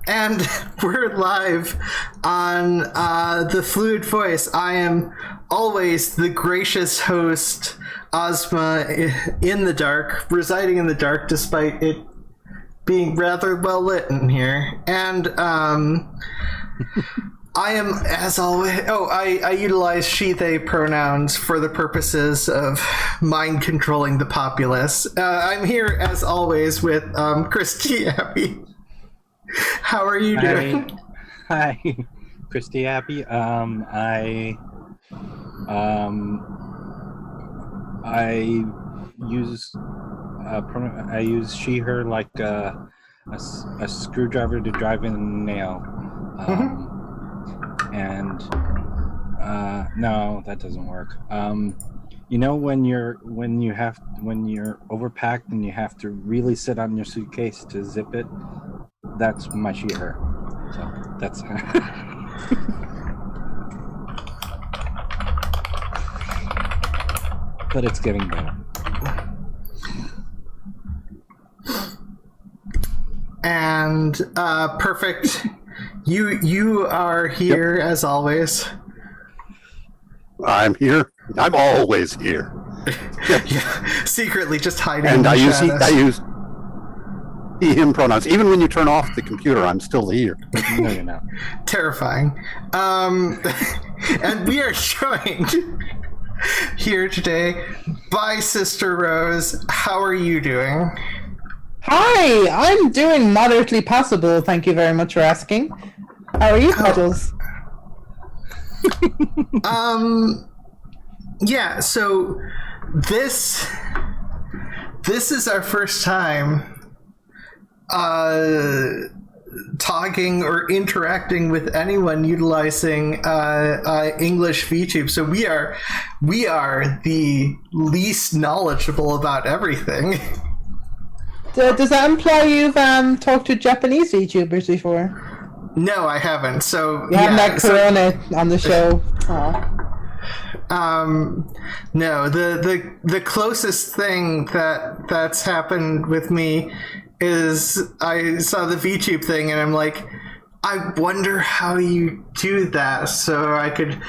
And we're live on the Fluid Voice. I am always the gracious host, Ozma, in the dark, residing in the dark despite it being rather well lit in here. And I am, as always, I utilize she, they pronouns for the purposes of mind controlling the populace. I'm here, as always, with Christy, Abbey. How are you doing? Hi, Christy, Abbey. I use she, her like a screwdriver to drive in a nail. And no, that doesn't work. You know, when you're overpacked and you have to really sit on your suitcase to zip it, that's my she, her. So that's but it's getting better. And Perfict, you are here as always. I'm here. I'm always here. Yeah, secretly just hiding. And in the shadows. I use he, him pronouns. Even when you turn off the computer, I'm still here. No, you're not. Terrifying. And we are joined here today by Sister Rose. How are you doing? Hi, I'm doing moderately passable. Thank you very much for asking. How are you, Puddles? Yeah, so this is our first time talking or interacting with anyone utilizing English VTube. So we are the least knowledgeable about everything. Does that imply you've talked to Japanese VTubers before? No, I haven't. So you haven't had Corona on the show. No, the closest thing that's happened with me is I saw the VTube thing and I'm like, I wonder how you do that, so I could,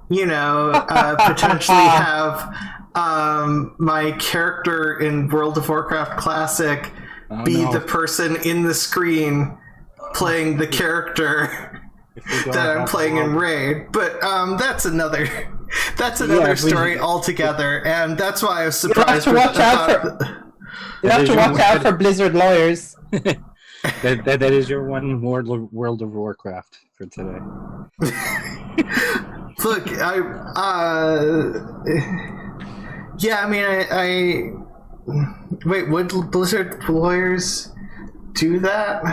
potentially have my character in World of Warcraft Classic be the person in the screen playing the character that I'm playing in Raid. But that's another story altogether, and that's why I was surprised. You have to watch out for Blizzard lawyers. that is your one World of Warcraft for today. Look, wait, would Blizzard lawyers do that?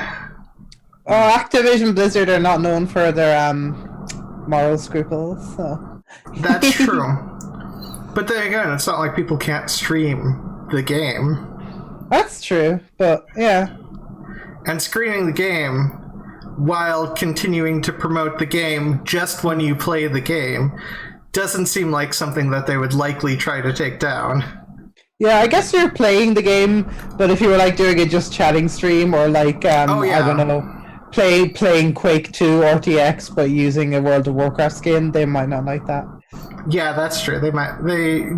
Oh, Activision Blizzard are not known for their moral scruples, so. That's true. But then again, it's not like people can't stream the game. That's true, but yeah. And screening the game while continuing to promote the game just when you play the game doesn't seem like something that they would likely try to take down. Yeah, I guess you're playing the game, but if you were like doing a just chatting stream or like I don't know, playing Quake 2 RTX but using a World of Warcraft skin, they might not like that. Yeah, that's true. They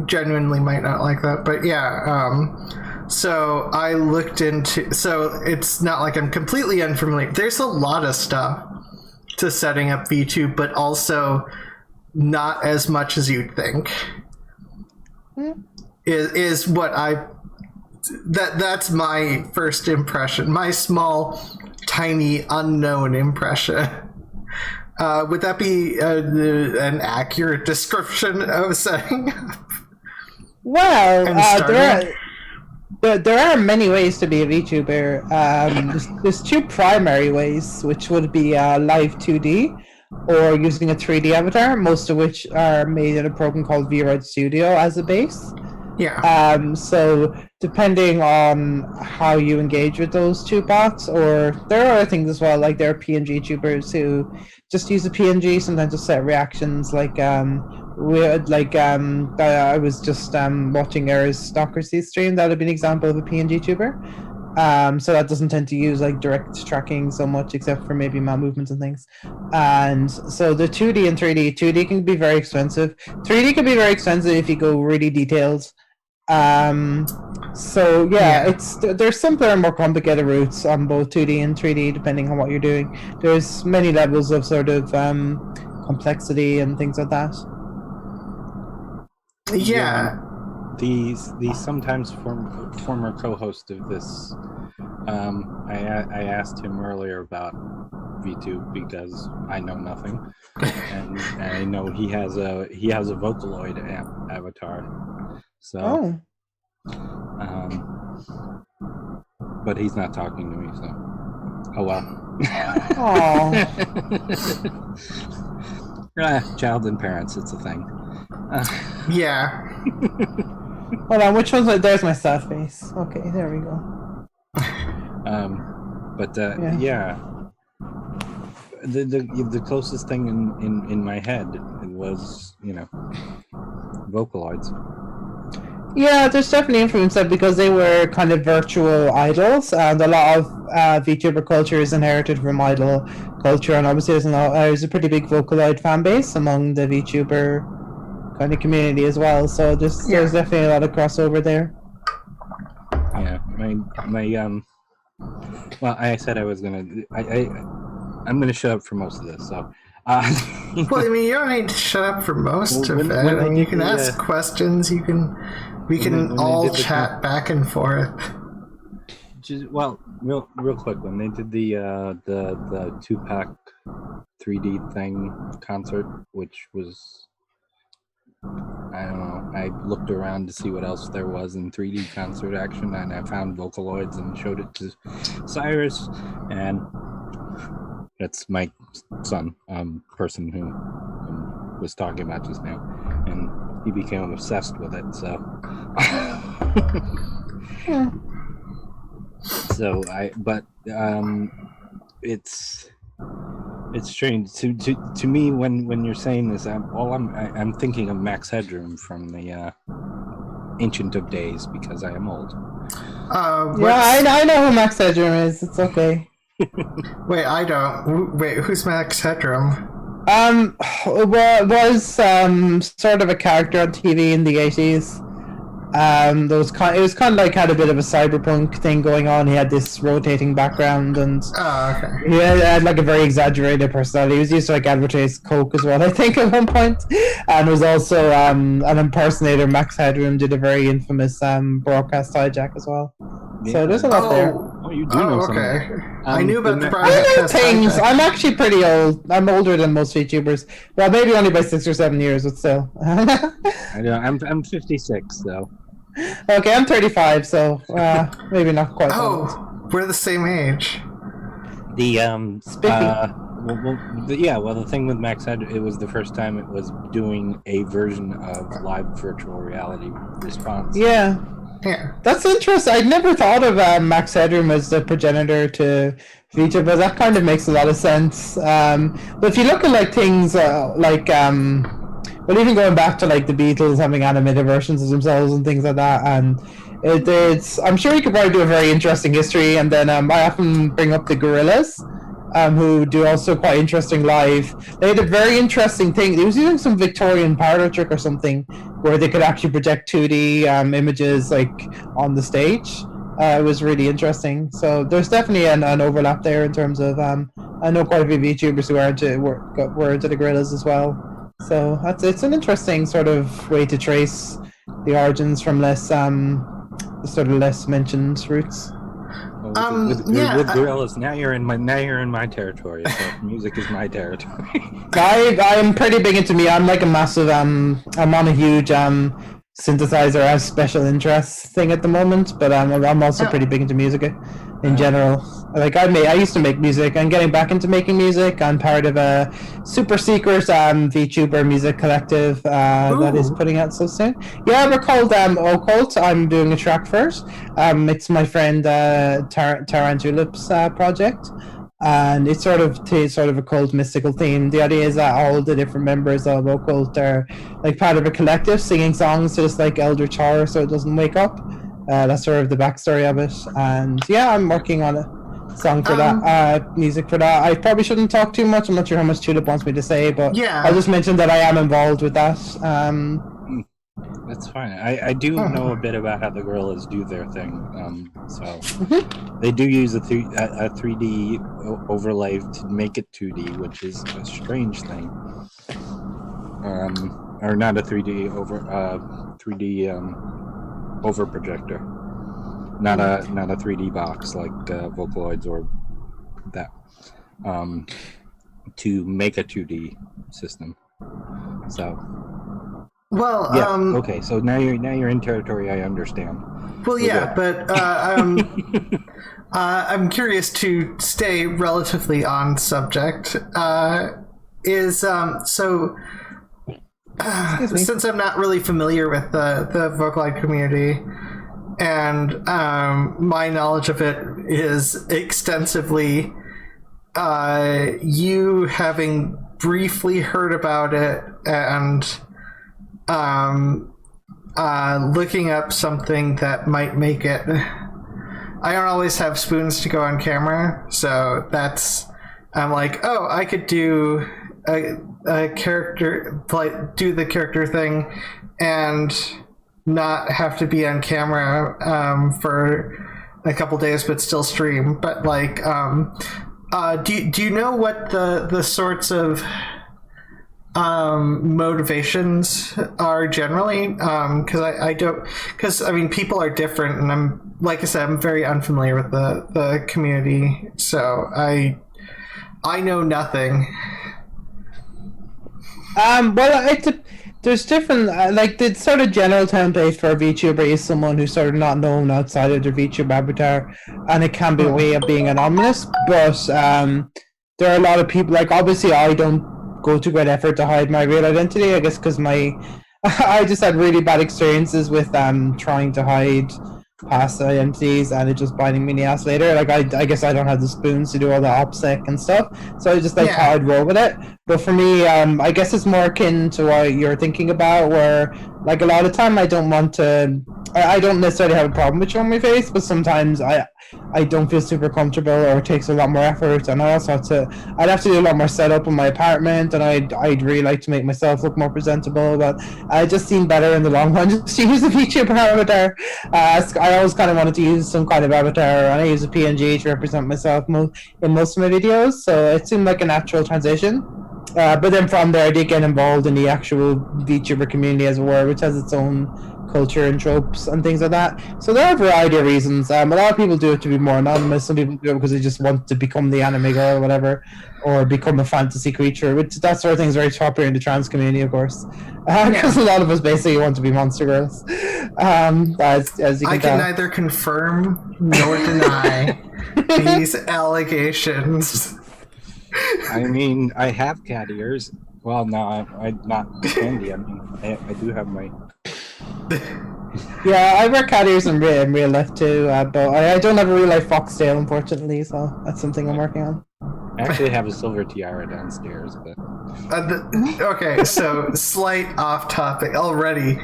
genuinely might not like that. But yeah, so I looked into, so it's not like I'm completely unfamiliar. There's a lot of stuff to setting up VTube, but also not as much as you'd think. Is what that's my first impression, my small, tiny, unknown impression. Would that be an accurate description of setting up? Well, there are many ways to be a VTuber. There's two primary ways, which would be live 2D or using a 3D avatar, most of which are made in a program called VRide Studio as a base. Yeah. So depending on how you engage with those two bots, or there are other things as well, like there are PNG tubers who just use a PNG, sometimes just set reactions, like I was just watching Era's Stalker C stream. That would be an example of a PNG tuber. So that doesn't tend to use like direct tracking so much, except for maybe mount movements and things. And so the 2D and 3D, 2D can be very expensive. 3D can be very expensive if you go really detailed. So there's simpler and more complicated routes on both 2D and 3D depending on what you're doing. There's many levels of sort of complexity and things like that. Yeah. The sometimes former co-host of this, I asked him earlier about VTube because I know nothing, and I know he has a Vocaloid avatar. So, but he's not talking to me, so oh well. Child and parents, it's a thing. Yeah. Hold on, which one's like? There's my sad face. Okay, there we go. Yeah. The closest thing in my head was, Vocaloids. Yeah, there's definitely influence there because they were kind of virtual idols, and a lot of VTuber culture is inherited from idol culture, and obviously there's a pretty big Vocaloid fan base among the VTuber kind of community as well. So there's definitely a lot of crossover there. Yeah, well, I said I was gonna. I'm gonna shut up for most of this. So. Well, I mean, you don't need to shut up for most of it. I mean, you can ask questions. We can all chat back and forth. Well, real quick, when they did the 2-pack 3D thing concert, which was, I don't know, I looked around to see what else there was in 3D concert action, and I found Vocaloids and showed it to Cyrus, and that's my son, person who was talking about just now, and he became obsessed with it. So, it's strange to me when you're saying this. I'm thinking of Max Headroom from the Ancient of Days because I am old. I know who Max Headroom is. It's okay. Wait, I don't. Wait, who's Max Headroom? Well, was sort of a character on TV in the 80s. It was kind of like had a bit of a cyberpunk thing going on. He had this rotating background, and he had like a very exaggerated personality. He was used to like advertise Coke as well, I think, at one point. And was also an impersonator. Max Headroom did a very infamous broadcast hijack as well. Yeah. So there's a lot there. Oh, you do know okay. something. I knew about the broadcast things. I'm actually pretty old. I'm older than most VTubers. Well, maybe only by 6 or 7 years, but still. I know. I'm 56, so. Okay, I'm 35, so maybe not quite. We're the same age. The the thing with Max Headroom, it was the first time it was doing a version of live virtual reality response. Yeah, that's interesting. I'd never thought of Max Headroom as the progenitor to VTube, but that kind of makes a lot of sense. But if you look at like things well, even going back to like the Beatles having animated versions of themselves and things like that, and I'm sure you could probably do a very interesting history. And then I often bring up the Gorillaz, who do also quite interesting live. They had a very interesting thing. They was using some Victorian parlor trick or something where they could actually project 2D images like on the stage. It was really interesting. So there's definitely an overlap there in terms of I know quite a few VTubers who were into the Gorillaz as well. So it's an interesting sort of way to trace the origins from less mentioned roots. Well, with Gorillaz, now you're in my territory. So music is my territory. I'm pretty big into me. I'm like a massive I'm on a huge synthesizer as special interest thing at the moment, but I'm also pretty big into music in general. Like I used to make music. I'm getting back into making music. I'm part of a super secret VTuber music collective that is putting out so soon. Yeah, we're called Occult. I'm doing a track first. It's my friend Tarantulip's project. And it's sort of a cult mystical theme. The idea is that all the different members of Occult are like part of a collective singing songs to this like eldritch horror so it doesn't wake up. That's sort of the backstory of it. And yeah, I'm working on a song for that, music for that. I probably shouldn't talk too much. I'm not sure how much Tulip wants me to say, but yeah. I'll just mention that I am involved with that. That's fine. I do know a bit about how the gorillas do their thing. So they do use a 3D overlay to make it 2D, which is a strange thing. Or not a 3D over projector. Not a 3D box like Vocaloids or that. To make a 2D system. So. Well, yeah. Okay, so now you're in territory I understand. Well, yeah, but I'm curious to stay relatively on subject. Since I'm not really familiar with the Vocaloid community, and my knowledge of it is extensively you having briefly heard about it and looking up something that might make it. I don't always have spoons to go on camera, so I'm like, oh, I could do a character, like do the character thing and not have to be on camera for a couple days but still stream. But like do you know what the sorts of motivations are generally? Because I mean, people are different, and I'm, like I said, I'm very unfamiliar with the community, so I know nothing. Well, there's different, like the sort of general template for a VTuber is someone who's sort of not known outside of their VTube avatar, and it can be a way of being anonymous, but there are a lot of people, like obviously I don't go to great effort to hide my real identity, I guess because I just had really bad experiences with trying to hide past identities and it just biting me in the ass later. Like I guess I don't have the spoons to do all the OPSEC and stuff, so I just like how I'd roll with it. But for me, I guess it's more akin to what you're thinking about, where like a lot of time I don't necessarily have a problem with showing my face, but sometimes I don't feel super comfortable, or it takes a lot more effort, and I'd have to do a lot more setup in my apartment, and I'd really like to make myself look more presentable, but I just seem better in the long run just to use a VTuber avatar. I always kind of wanted to use some kind of avatar, and I use a PNG to represent myself in most of my videos, so it seemed like a natural transition. But then from there I did get involved in the actual VTuber community, as it were, which has its own culture and tropes and things like that. So there are a variety of reasons. A lot of people do it to be more anonymous. Some people do it because they just want to become the anime girl or whatever, or become a fantasy creature, which that sort of thing is very popular in the trans community, of course, because a lot of us basically want to be monster girls. As you can tell. Neither confirm nor deny these allegations. I mean, I have cat ears. Well, no, I'm not candy. I mean, I do have my. Yeah, I wear cat ears in real life too, but I don't have a real life foxtail, unfortunately, so that's something I'm working on. I actually have a silver tiara downstairs, but... okay, so slight off topic. Already,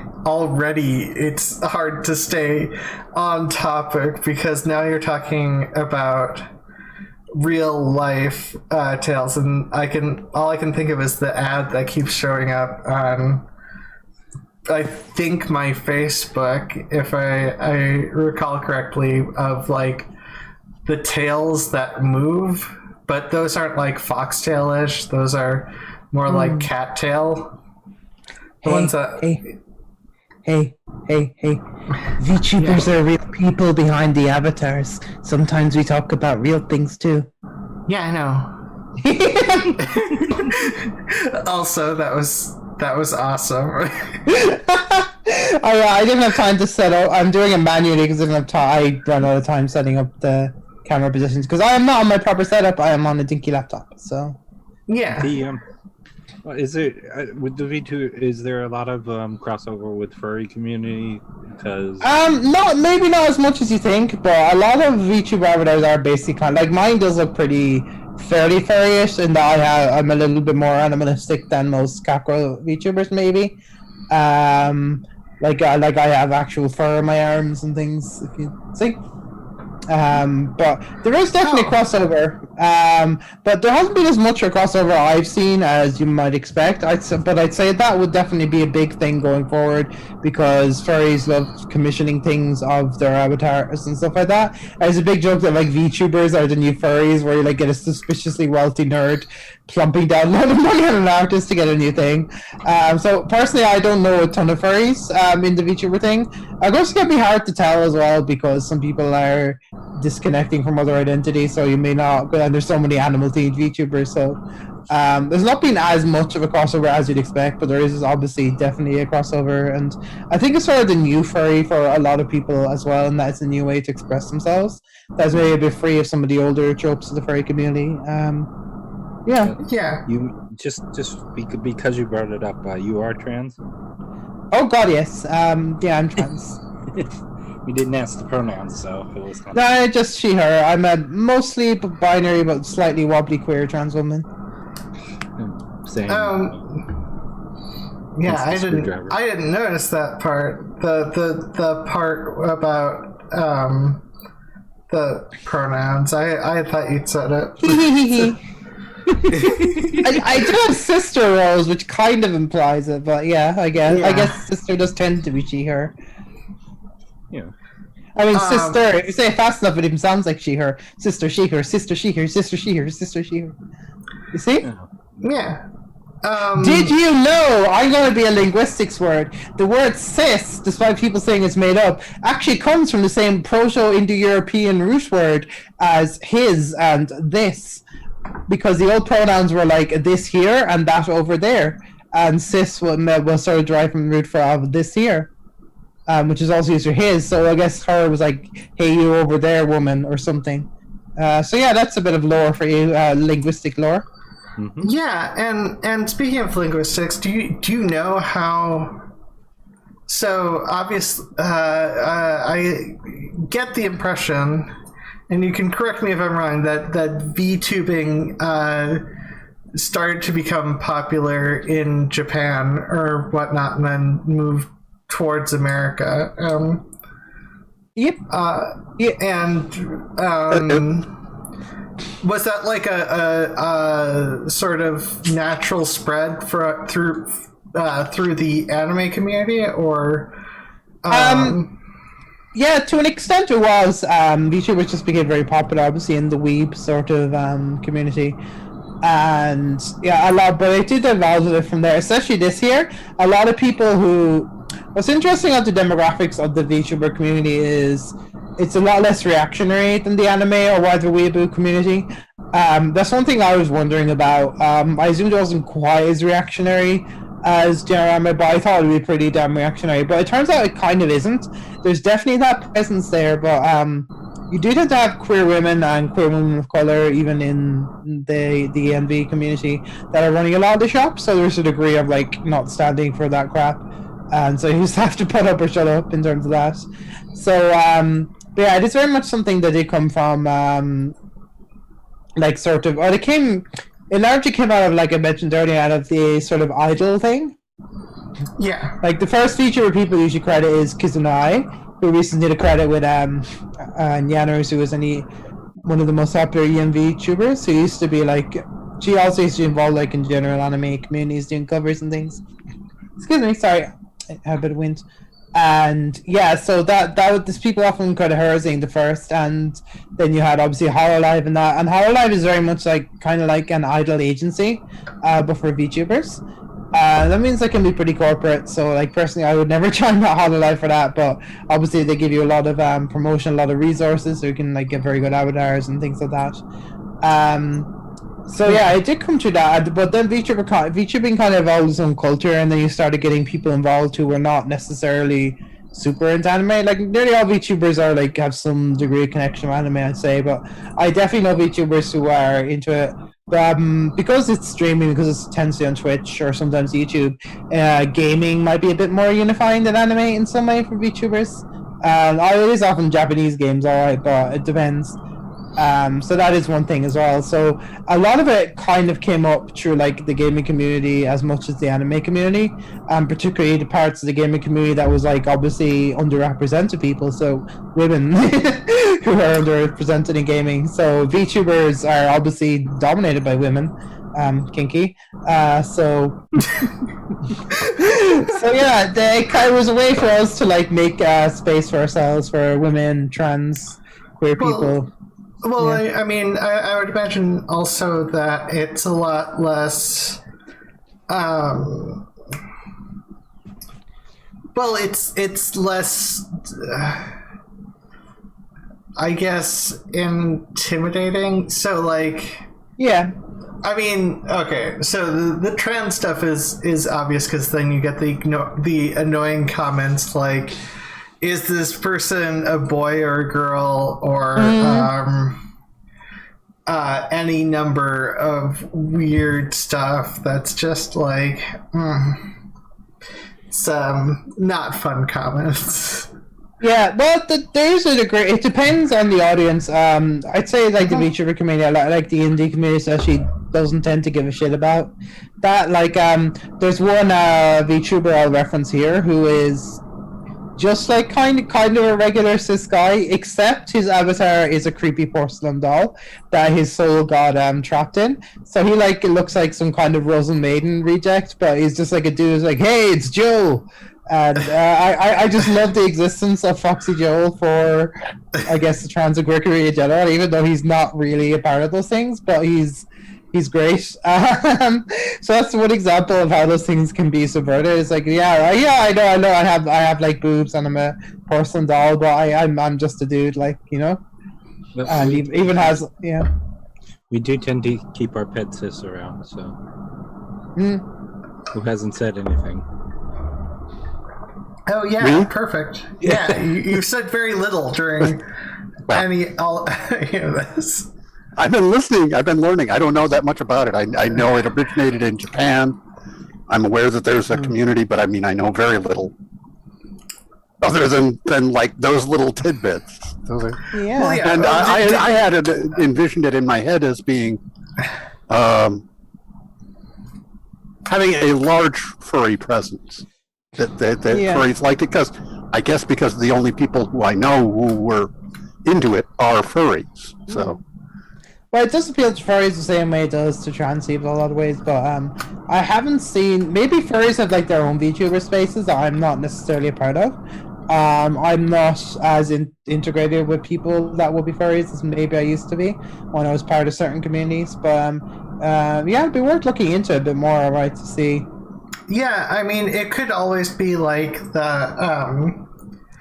it's hard to stay on topic, because now you're talking about real life tales, and all I can think of is the ad that keeps showing up on, I think, my Facebook, if I recall correctly, of like the tails that move, but those aren't like foxtail-ish, those are more like cattail. The ones that... Hey. VTubers are real people behind the avatars. Sometimes we talk about real things too. Yeah, I know. Also, that was awesome. I didn't have time to set up. I'm doing it manually because I didn't have time. I ran out of time setting up the camera positions because I am not on my proper setup. I am on a dinky laptop. So yeah. Is it with the V2? Is there a lot of crossover with furry community? Because maybe not as much as you think, but a lot of VTuber avatars are basically kind of, like mine does look fairly furry-ish in that I'm a little bit more animalistic than most Capro VTubers, maybe. like I have actual fur on my arms and things. If you see. But there is definitely crossover. But there hasn't been as much a crossover I've seen as you might expect. But I'd say that would definitely be a big thing going forward because furries love commissioning things of their avatars and stuff like that. There's a big joke that like VTubers are the new furries, where you like get a suspiciously wealthy nerd plumping down a lot of money on an artist to get a new thing. So personally, I don't know a ton of furries in the VTuber thing. I guess it's gonna be hard to tell as well because some people are disconnecting from other identities, so you may not. And there's so many animal-themed VTubers, so there's not been as much of a crossover as you'd expect, but there is obviously definitely a crossover, and I think it's sort of the new furry for a lot of people as well, and that's a new way to express themselves. That's maybe a bit free of some of the older tropes of the furry community. Yeah. You just because you brought it up, you are trans? Oh God, yes. Yeah, I'm trans. We didn't ask the pronouns, so it was kind of... No, just she, her. I'm a mostly binary but slightly wobbly queer trans woman. Same. Yeah, I didn't notice that part. The part about the pronouns. I thought you'd said it. I do have sister roles, which kind of implies it, but yeah, I guess sister does tend to be she, her. Yeah. I mean, sister, if you say it fast enough, it even sounds like she, her. Sister, she, her. Sister, she, her. Sister, she, her. Sister, she, her. You see? Yeah. Did you know, I'm going to be a linguistics word, the word cis, despite people saying it's made up, actually comes from the same Proto-Indo-European root word as his and this, because the old pronouns were like this here and that over there, and cis was sort of derived from the root for this here. Which is also used for his, so I guess her was like, hey, you over there, woman, or something. So yeah, that's a bit of lore for you, linguistic lore. Mm-hmm. Yeah, and speaking of linguistics, do you know how... So, obviously, I get the impression, and you can correct me if I'm wrong, that VTubing started to become popular in Japan or whatnot, and then moved towards America. Yep. And was that like a sort of natural spread through the anime community, or? Yeah, to an extent it was. VTubers just became very popular, obviously, in the weeb sort of community. And yeah, a lot, but it did evolve a bit from there, especially this year. A lot of people who... What's interesting about the demographics of the VTuber community is it's a lot less reactionary than the anime or wider weeaboo community. That's one thing I was wondering about. I assumed it wasn't quite as reactionary as general anime, but I thought it would be pretty damn reactionary. But it turns out it kind of isn't. There's definitely that presence there, but you do tend to have queer women and queer women of color, even in the ENV community, that are running a lot of the shops. So there's a degree of like not standing for that crap. And so you just have to put up or shut up in terms of that. So, but yeah, it is very much something that did come from, like, sort of, or it largely came out of, like I mentioned earlier, out of the sort of idol thing. Yeah. Like, the first feature people usually credit is Kizunai, who recently did a credit with Nyanos, who was one of the most popular EMV tubers, who used to be, like, she also used to be involved, like, in general anime communities, doing covers and things. Excuse me, sorry. I had a bit of wind. And yeah, so that this people often credit her as being the first, and then you had obviously Hololive and that, and Hololive is very much like kind of like an idol agency, but for VTubers. That means they can be pretty corporate. So like personally, I would never join Hololive for that, but obviously they give you a lot of promotion, a lot of resources, so you can like get very good avatars and things like that. So yeah, it did come to that, but then VTubing kind of evolved its own culture, and then you started getting people involved who were not necessarily super into anime. Like nearly all VTubers are like have some degree of connection with anime, I'd say, but I definitely know VTubers who are into it. But because it's streaming, because it tends to be on Twitch or sometimes YouTube, gaming might be a bit more unifying than anime in some way for VTubers. It is often Japanese games, alright, but it depends. So that is one thing as well. So a lot of it kind of came up through like the gaming community as much as the anime community, particularly the parts of the gaming community that was like obviously underrepresented people, so women who are underrepresented in gaming. So VTubers are obviously dominated by women, kinky. So yeah, it was a way for us to like make space for ourselves, for women, trans, queer people. Well, Yeah. I mean, I would imagine also that it's a lot less. Well, it's less. I guess intimidating. So like. Yeah. I mean, okay. So the trans stuff is obvious because then you get the annoying comments like, is this person a boy or a girl or any number of weird stuff that's just like some not fun comments. Yeah, well, there's a degree. It depends on the audience. I'd say like the VTuber community, like the indie community, especially, doesn't tend to give a shit about that. Like, there's one VTuber I'll reference here who is just like kind of a regular cis guy, except his avatar is a creepy porcelain doll that his soul got trapped in. So he like looks like some kind of Rosen Maiden reject, but he's just like a dude who's like, hey, it's Joe. And I just love the existence of Foxy Joel for, I guess, the trans and queer community in general, even though he's not really a part of those things, but he's great. So that's one example of how those things can be subverted. It's like, I know, I have like boobs and I'm a porcelain doll, but I'm just a dude, like, you know. And he even has, yeah. We do tend to keep our pet sis around, so who hasn't said anything? Oh yeah, Really? perfect. Yeah, you said very little during all this. I've been listening. I've been learning. I don't know that much about it. I know it originated in Japan. I'm aware that there's a community, but I mean, I know very little other than like those little tidbits. Yeah. Well, yeah. And I had envisioned it in my head as being having a large furry presence. That furries liked it because the only people who I know who were into it are furries. So. Well, it does appeal to furries the same way it does to trans people in a lot of ways, but I haven't seen. Maybe furries have like their own VTuber spaces that I'm not necessarily a part of. I'm not as integrated with people that will be furries as maybe I used to be when I was part of certain communities. But yeah, it'd be worth looking into a bit more, right, to see. Yeah, I mean, it could always be like the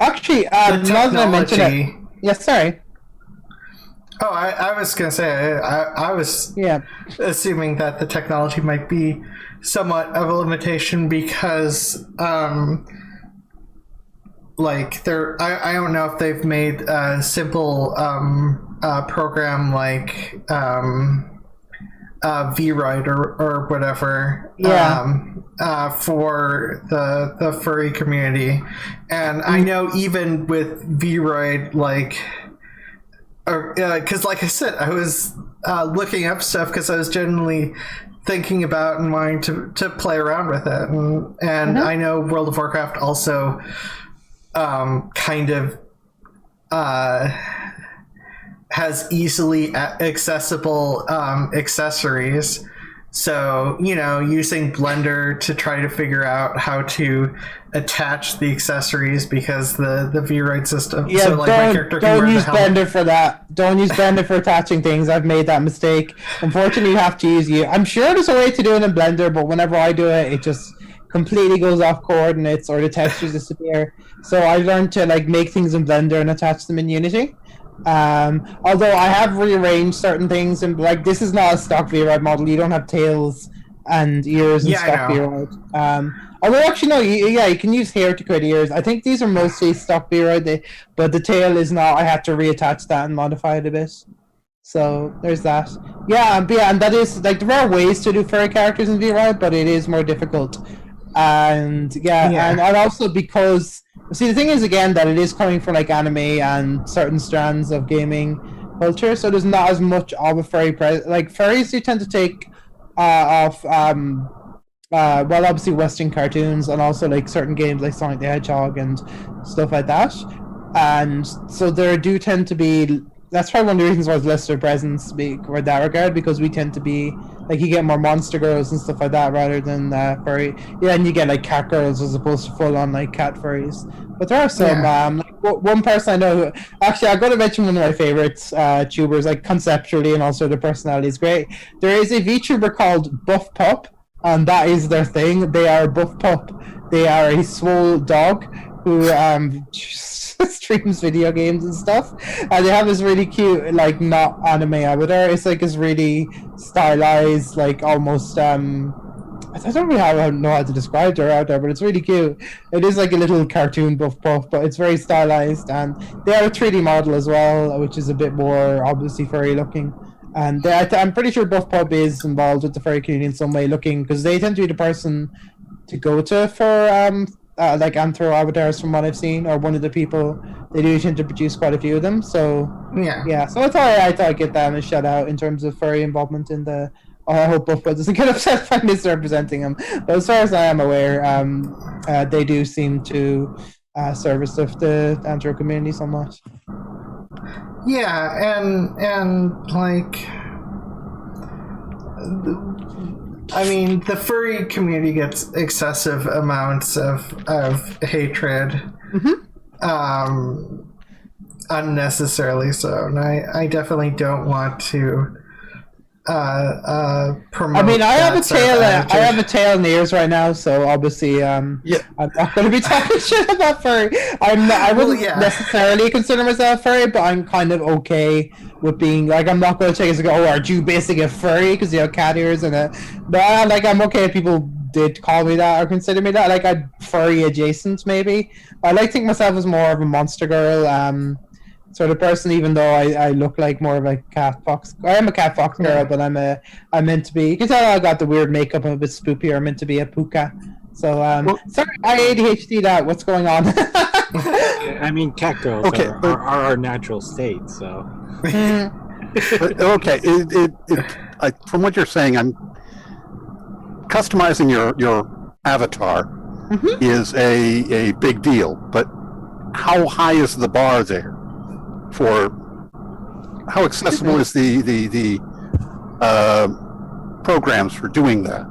actually, now that I mention it, yeah, sorry. Oh, I was gonna say I was assuming that the technology might be somewhat of a limitation because like I don't know if they've made a simple program like VRoid or whatever for the furry community, and I know even with VRoid, like because like I said, I was looking up stuff because I was genuinely thinking about and wanting to play around with it, and I know World of Warcraft also kind of has easily accessible accessories. So, you know, using Blender to try to figure out how to attach the accessories because the VRoid system. Yeah, so, like, my character can don't wear use the helmet. Blender for that. Don't use Blender for attaching things. I've made that mistake. Unfortunately, you have to use you. I'm sure there's a way to do it in Blender, but whenever I do it, it just completely goes off coordinates or the textures disappear. So I learned to like make things in Blender and attach them in Unity. Although I have rearranged certain things, and like this is not a stock VRoid model. You don't have tails and ears in stock VRoid. Although actually no, you can use hair to create ears. I think these are mostly stock VRoid, but the tail is not. I have to reattach that and modify it a bit. So there's that. And that is like there are ways to do furry characters in VRoid, but it is more difficult. And and also because see the thing is again that it is coming from like anime and certain strands of gaming culture, so there's not as much of a furry like furries do tend to take off well, obviously Western cartoons and also like certain games like Sonic the Hedgehog and stuff like that, and so there do tend to be. That's probably one of the reasons why there's lesser presence for that regard, because we tend to be like, you get more monster girls and stuff like that rather than furry. Yeah, and you get like cat girls as opposed to full on like cat furries. But there are some like one person I know who, actually I'm going to mention one of my favorites tubers, like conceptually and also the personality is great. There is a VTuber called Buff Pup, and that is their thing. They are Buff Pup. They are a swole dog who streams video games and stuff, and they have this really cute, like, not anime avatar. It's like this really stylized, like almost I don't really know how to describe her out there, but it's really cute. It is like a little cartoon Buff Puff, but it's very stylized, and they have a 3D model as well, which is a bit more obviously furry looking. And I'm pretty sure Buff Pup is involved with the furry community in some way, looking, because they tend to be the person to go to for like anthro avatars from what I've seen, or one of the people. They do tend to produce quite a few of them, so yeah. So I thought I'd get them a shout out in terms of furry involvement in the. I hope Buff Pup doesn't get upset if I'm misrepresenting them, but as far as I am aware, they do seem to service the anthro community somewhat. Yeah, and like, I mean, the furry community gets excessive amounts of hatred, unnecessarily so, and I definitely don't want to promote. I mean, I have a tail in the ears right now, so obviously, I'm not going to be talking shit about furry. I wouldn't necessarily consider myself furry, but I'm kind of okay with being like, I'm not going to take it as go, oh, aren't you basically a furry because you have cat ears and but like, I'm okay if people did call me that or consider me that. Like, I'm furry adjacent maybe. I like to think myself as more of a monster girl sort of person, even though I look like more of a cat fox. I am a cat fox girl, but I'm meant to be. You can tell I got the weird makeup. I'm a bit spookier. I'm meant to be a puka. So sorry, I ADHD that. What's going on? I mean, cat girls are our natural state. So okay, from what you're saying, I'm customizing your avatar is a big deal, but how high is the bar there? For how accessible is the programs for doing that?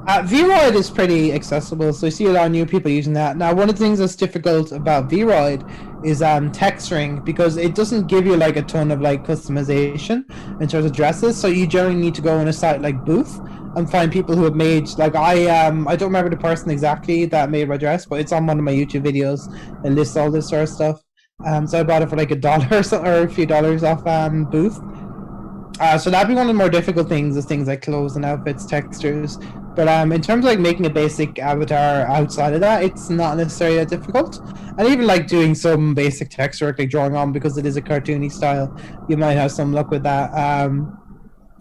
VRoid is pretty accessible, so you see a lot of new people using that. Now, one of the things that's difficult about VRoid is texturing, because it doesn't give you like a ton of like customization in terms of dresses. So you generally need to go on a site like Booth and find people who have made, like, I don't remember the person exactly that made my dress, but it's on one of my YouTube videos. It lists all this sort of stuff. So I bought it for like $1 or so, or a few dollars off Booth. So that'd be one of the more difficult things, is things like clothes and outfits, textures. But in terms of like making a basic avatar outside of that, it's not necessarily that difficult. And even like doing some basic text work, like drawing on, because it is a cartoony style, you might have some luck with that.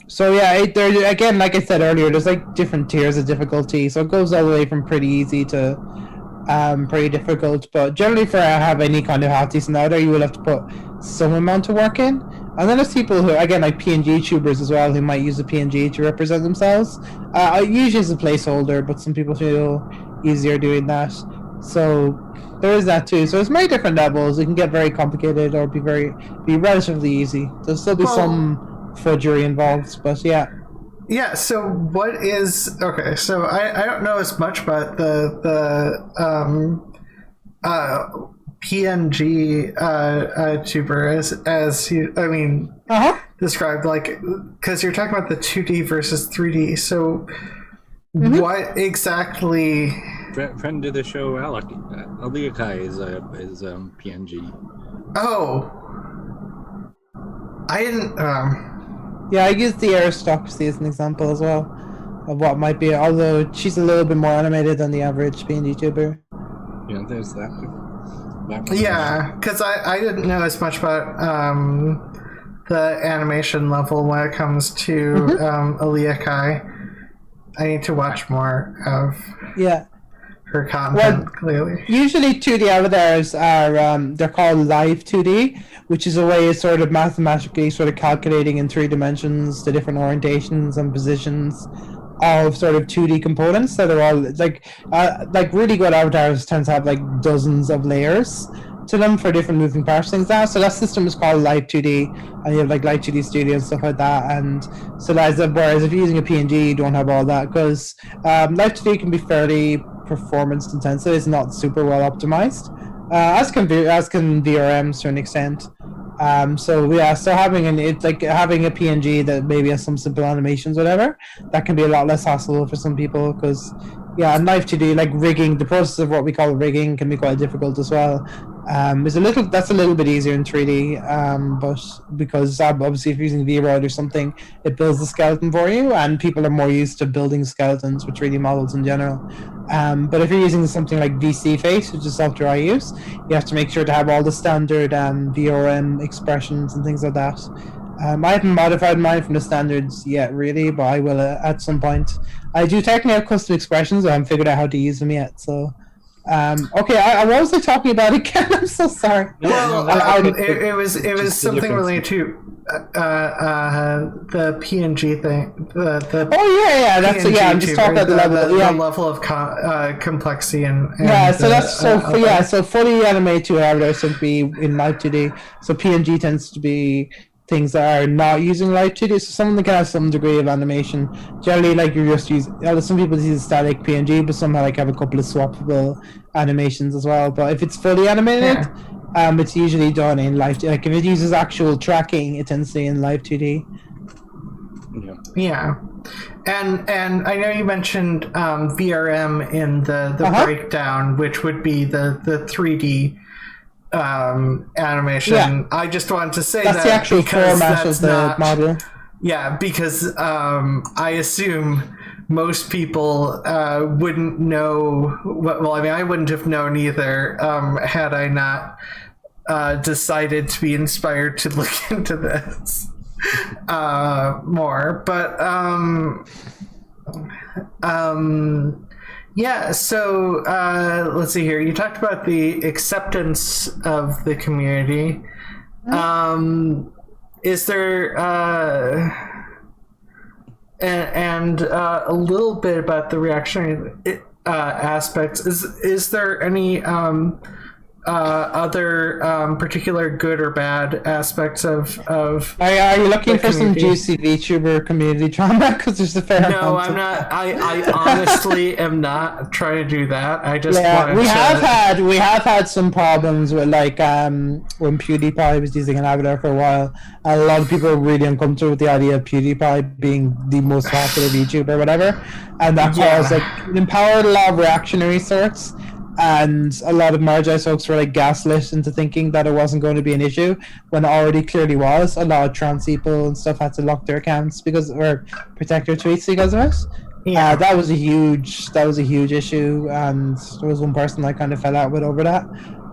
So yeah, there again, like I said earlier, there's like different tiers of difficulty. So it goes all the way from pretty easy to pretty difficult. But generally, for have any kind of half decent avatar, you will have to put some amount of work in. And then there's people who, again, like PNG tubers as well, who might use a PNG to represent themselves. Usually as a placeholder, but some people feel easier doing that. So there is that too. So there's many different levels. It can get very complicated or be relatively easy. Therell still be some fudgery involved, but yeah. Yeah, so what is... Okay, so I don't know as much about the PNG tuber as you, I mean, described, like, because you're talking about the 2D versus 3D, so what exactly... Friend of the show, Aliakai is PNG. Oh. I didn't... Yeah, I used the aristocracy as an example as well of what might be, although she's a little bit more animated than the average PNG tuber. Yeah, there's that. Yeah, because I didn't know as much about the animation level when it comes to Aliakai. I need to watch more of her content, clearly. Usually 2D avatars are, they're called live 2D, which is a way of sort of mathematically sort of calculating in 3 dimensions the different orientations and positions of sort of 2D components that are all, like really good avatars tend to have like dozens of layers to them for different moving parts things now. So that system is called Live 2D, and you have like Live 2D Studio and stuff like that. And so that's whereas if you're using a PNG, you don't have all that because Live 2D can be fairly performance intensive. It's not super well optimized, as can VRMs to an extent. So having having a PNG that maybe has some simple animations, whatever, that can be a lot less hassle for some people because and Live 2D, like rigging, the process of what we call rigging can be quite difficult as well. That's a little bit easier in 3D, but because obviously if you're using VROID or something, it builds the skeleton for you, and people are more used to building skeletons with 3D models in general. But if you're using something like VC Face, which is software I use, you have to make sure to have all the standard VRM expressions and things like that. I haven't modified mine from the standards yet, really, but I will at some point. I do technically have custom expressions, but I haven't figured out how to use them yet. So, okay, what was I talking about again? I'm so sorry. Well, it was something related to the PNG thing. I'm just talking about the level. The level of complexity and so fully animated 2 avatars tend to be in Live 2D. So PNG tends to be things that are not using Live 2D, so some of them can have some degree of animation. Generally, like you're just using, some people use static PNG, but some have a couple of swappable animations as well. But if it's fully animated, it's usually done in Live 2D. Like if it uses actual tracking, it tends to be in Live 2D. Yeah. And I know you mentioned VRM in the breakdown, which would be the 3D animation. I just wanted to say that's the actual format of the model. Yeah, because I assume most people wouldn't know. Well, I mean, I wouldn't have known either had I not decided to be inspired to look into this more. But yeah, so let's see here. You talked about the acceptance of the community. Is there and a little bit about the reactionary aspects? Is there any other particular good or bad aspects of are you looking for some juicy VTuber community drama? Because there's a fair amount. No, I'm not. I honestly am not trying to do that. I just we have had some problems with when PewDiePie was using an avatar for a while. A lot of people were really uncomfortable with the idea of PewDiePie being the most popular VTuber or whatever, and that caused it empowered a lot of reactionary sorts. And a lot of Marginalized folks were gaslit into thinking that it wasn't going to be an issue when it already clearly was. A lot of trans people and stuff had to lock their accounts or protect their tweets because of it. Yeah, that was a huge issue, and there was one person I kind of fell out with over that,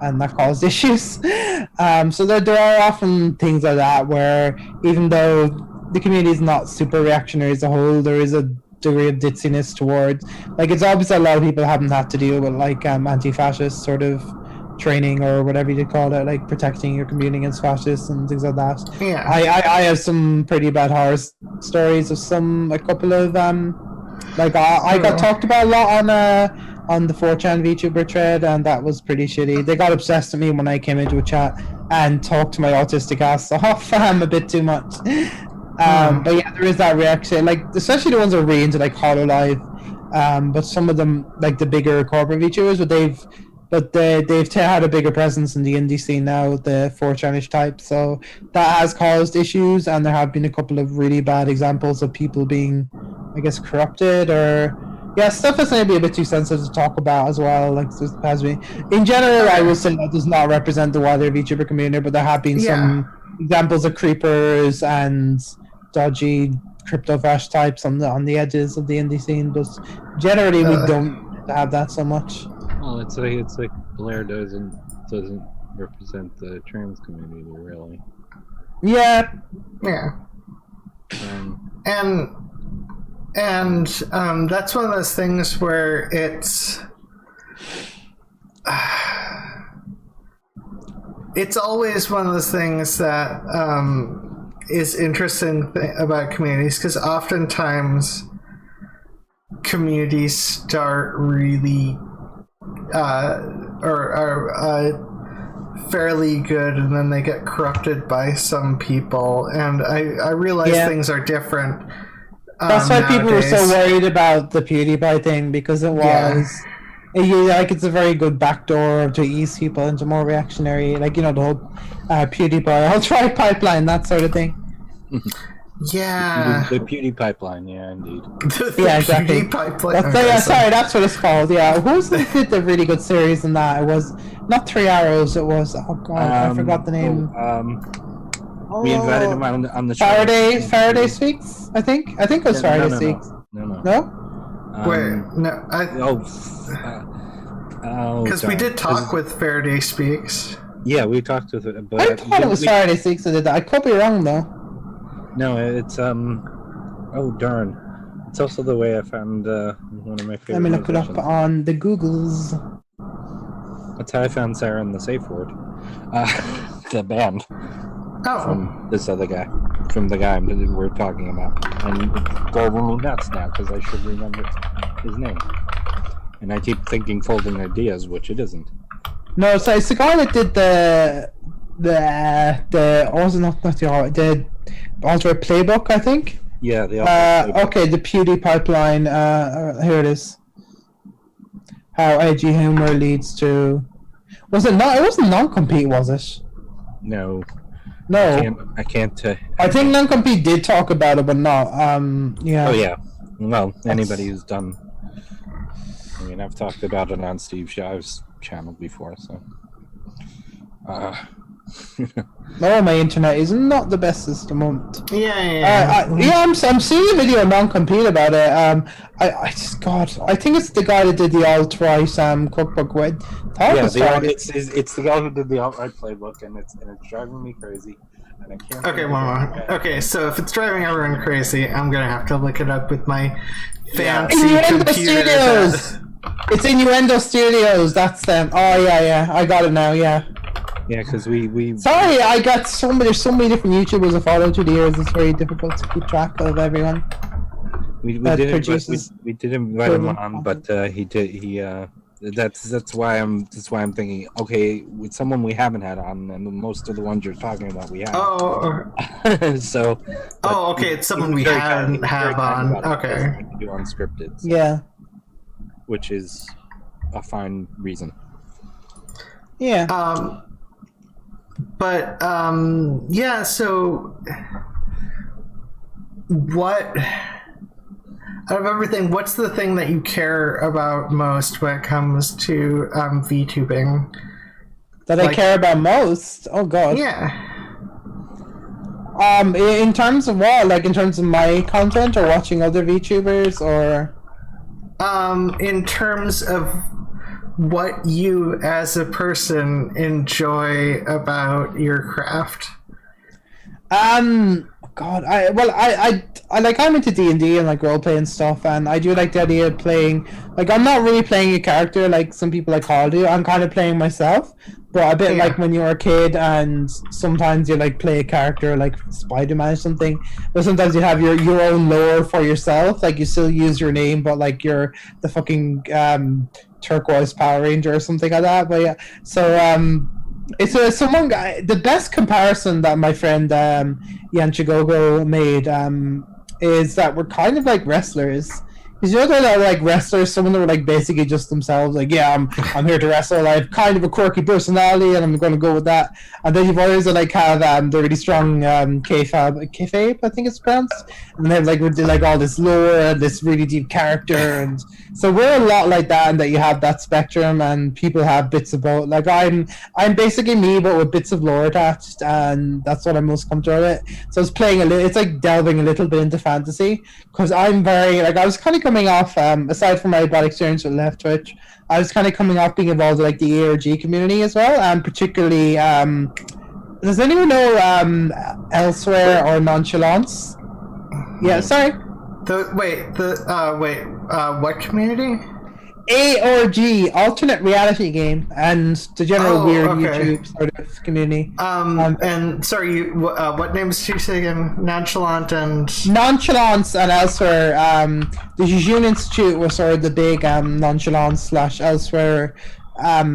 and that caused issues. So there are often things like that where even though the community is not super reactionary as a whole, there is a degree of ditziness towards, it's obvious that a lot of people haven't had to deal with anti-fascist sort of training or whatever you call it, protecting your community against fascists and things like that. Yeah, I have some pretty bad horror stories of a couple of I got talked about a lot on the 4chan VTuber thread, and that was pretty shitty. They got obsessed with me when I came into a chat and talked to my autistic ass off a bit too much. But yeah, there is that reaction, especially the ones that are really into HoloLive, but some of them, the bigger corporate VTubers, they've had a bigger presence in the indie scene now, the 4chanish type, so that has caused issues, and there have been a couple of really bad examples of people being, corrupted, or stuff that's maybe a bit too sensitive to talk about as well, has been. In general, I would say that does not represent the wider VTuber community, but there have been some examples of creepers and dodgy crypto vash types on the edges of the indie scene, but generally we don't have that so much. Well, it's like Blair doesn't represent the trans community really. Yeah. And that's one of those things where it's It's always one of those things that is interesting about communities, because oftentimes communities start really fairly good, and then they get corrupted by some people, and I realize things are different. That's why people were so nowadays. worried about the PewDiePie thing, because it was like it's a very good backdoor to ease people into more reactionary, like, you know, the whole PewDiePie, I'll try pipeline, that sort of thing. Yeah. The beauty pipeline, yeah, indeed. Yeah, exactly. Sorry, that's what it's called. Yeah, who's the did the really good series in that? It was not 3 Arrows. It was I forgot the name. We invited him on the show. Faraday Speaks. I think it was Faraday Speaks. No. Because we did talk with Faraday Speaks. Yeah, we talked with it, but I thought it was Faraday Speaks that did that. I could be wrong though. No, it's oh darn! It's also the way I found one of my favorite. Let me look it up on the Googles. That's how I found Sarah and the Safe Word, the band. Oh. From this other guy, from the guy we're talking about, and it's driving me nuts now because I should remember his name, and I keep thinking Folding Ideas, which it isn't. No, so it's the guy that did the alternate playbook, I think. Yeah, the alternate okay, the PewDie pipeline. Here it is. How edgy humor leads to. Was it not? It wasn't non-compete, was it? No. No. I can't. I think non-compete did talk about it, but not. Yeah. Oh yeah. Well, anybody who's done. I mean, I've talked about it on Steve Shive's channel before, so. No, my internet is not the best at the moment. Yeah. I'm seeing a video of non-compete about it. I think it's the guy that did the alt-right cookbook with. It's the guy who did the alt-right playbook, and it's driving me crazy. And I can't. Okay, one more. Okay, so if it's driving everyone crazy, I'm gonna have to look it up with my fancy computer. Studios. It's Innuendo Studios. That's them. Oh yeah. I got it now. Yeah. Yeah, because we. Sorry, I got there's so many different YouTubers I follow through the years. It's very difficult to keep track of everyone. We did invite him on, but that's why I'm thinking. Okay, with someone we haven't had on, and most of the ones you're talking about we have. Oh. So. Oh, okay. It's someone we haven't have on. Okay. Do unscripted. So, yeah. Which is a fine reason. Yeah. But yeah, so what out of everything, what's the thing that you care about most when it comes to VTubing? That I care about most? Oh god. Yeah. In terms of what? Like in terms of my content or watching other VTubers or in terms of what you as a person enjoy about your craft. God, I'm into D&D and like role playing stuff, and I do like the idea of playing. Like, I'm not really playing a character like some people like Call do. I'm kind of playing myself, but a bit like when you're a kid, and sometimes you like play a character like Spider-Man or something. But sometimes you have your own lore for yourself. Like you still use your name, but like you're the fucking turquoise Power Ranger or something like that. But yeah, so it's the best comparison that my friend Yan Chigogo made is that we're kind of like wrestlers. Because you know they're like wrestlers, someone that were like basically just themselves, like, yeah, I'm here to wrestle, I have kind of a quirky personality and I'm going to go with that. And then you've always like have the really strong kayfabe, I think it's pronounced. And they have like all this lore and this really deep character, and so we're a lot like that, and that you have that spectrum, and people have bits of both. Like I'm basically me, but with bits of lore attached, and that's what I'm most comfortable with. So it's playing it's like delving a little bit into fantasy, because I'm very like I was kind of coming off aside from my bad experience with Left Twitch, I was kind of coming off being involved in like the ARG community as well, and particularly does anyone know Elsewhere or Nonchalance? Yeah, sorry. What community? A or G, alternate reality game, and the general weird okay. YouTube sort of community. And sorry, what names did you say again? Nonchalance and Elsewhere. The Jejune Institute was sort of the big Nonchalance / Elsewhere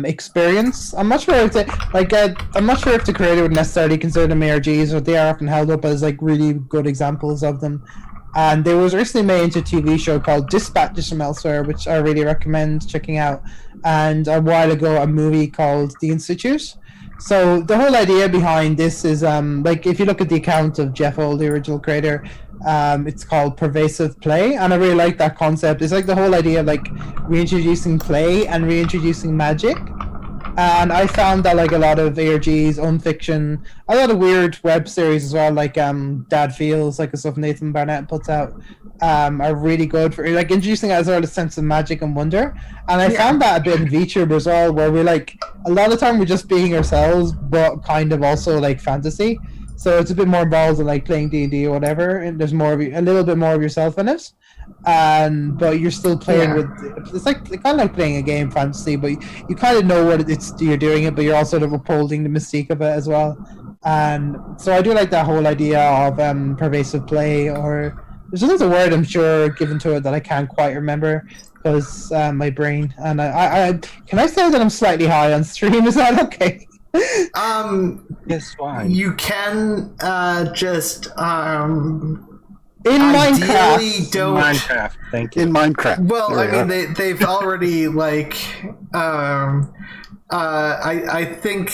experience. I'm not sure if I'm not sure if the creator would necessarily consider them ARGs, or they are often held up as like really good examples of them. And there was recently made into a TV show called Dispatches from Elsewhere, which I really recommend checking out. And a while ago, a movie called The Institute. So the whole idea behind this is, like, if you look at the account of Jeff O, the original creator, it's called Pervasive Play, and I really like that concept. It's like the whole idea of like reintroducing play and reintroducing magic. And I found that like a lot of ARGs, unfiction, a lot of weird web series as well, like Dad Feels, like the stuff Nathan Barnett puts out, are really good for like introducing a sort of sense of magic and wonder. And I found that a bit in VTube as well, where we're like a lot of the time we're just being ourselves, but kind of also like fantasy. So it's a bit more involved in like playing D&D or whatever, and there's more of a little bit more of yourself in it. But you're still playing with it's like kind of like playing a game fantasy, but you kind of know what it's you're doing it, but you're also sort of upholding the mystique of it as well. And so I do like that whole idea of pervasive play, or there's another word I'm sure given to it that I can't quite remember because my brain. And I can I say that I'm slightly high on stream? Is that okay? Yes, fine. You can just in Minecraft. Don't. Minecraft, thank you. In Minecraft. Well, I mean, they've already like. I think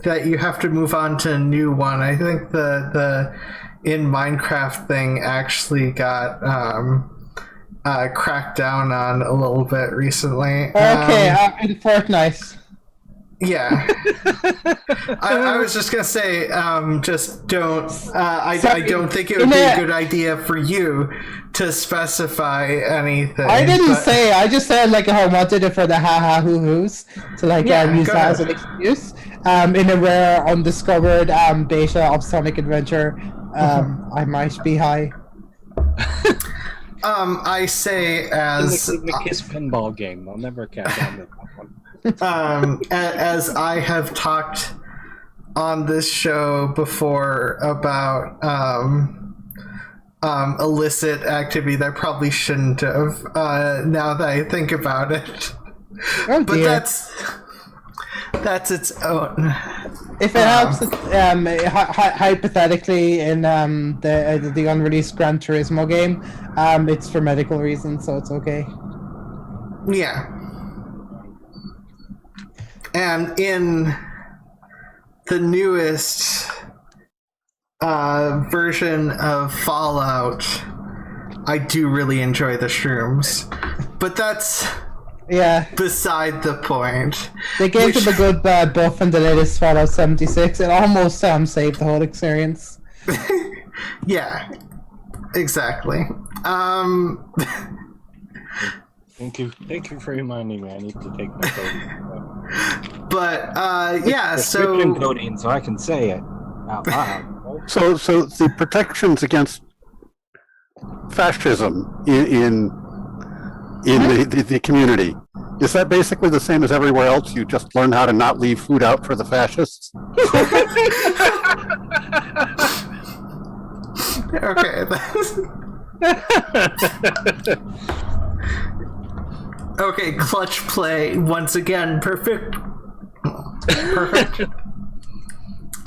that you have to move on to a new one. I think the in Minecraft thing actually got cracked down on a little bit recently. Okay, in Fortnite. Yeah, I was just gonna say, just don't. I don't think it would be a good idea for you to specify anything. I didn't say. I just said like I wanted it for the ha hoo hoos to like use that as an excuse. In a rare undiscovered beta of Sonic Adventure, I might be high. I say as the Kiss pinball game. I'll never catch on to that one. As I have talked on this show before about illicit activity that I probably shouldn't have, now that I think about it. Oh, but dear. that's its own. If it helps, hypothetically, in the unreleased Gran Turismo game, it's for medical reasons, so it's okay. Yeah. And in the newest version of Fallout, I do really enjoy the shrooms. But that's beside the point. They gave it a good buff in the latest Fallout 76. It almost saved the whole experience. Yeah, exactly. Thank you for reminding me. I need to take my code. But so prescription codeine, so I can say it out loud. So the protections against fascism in the community, is that basically the same as everywhere else? You just learn how to not leave food out for the fascists? Okay. Okay, clutch play once again. Perfect.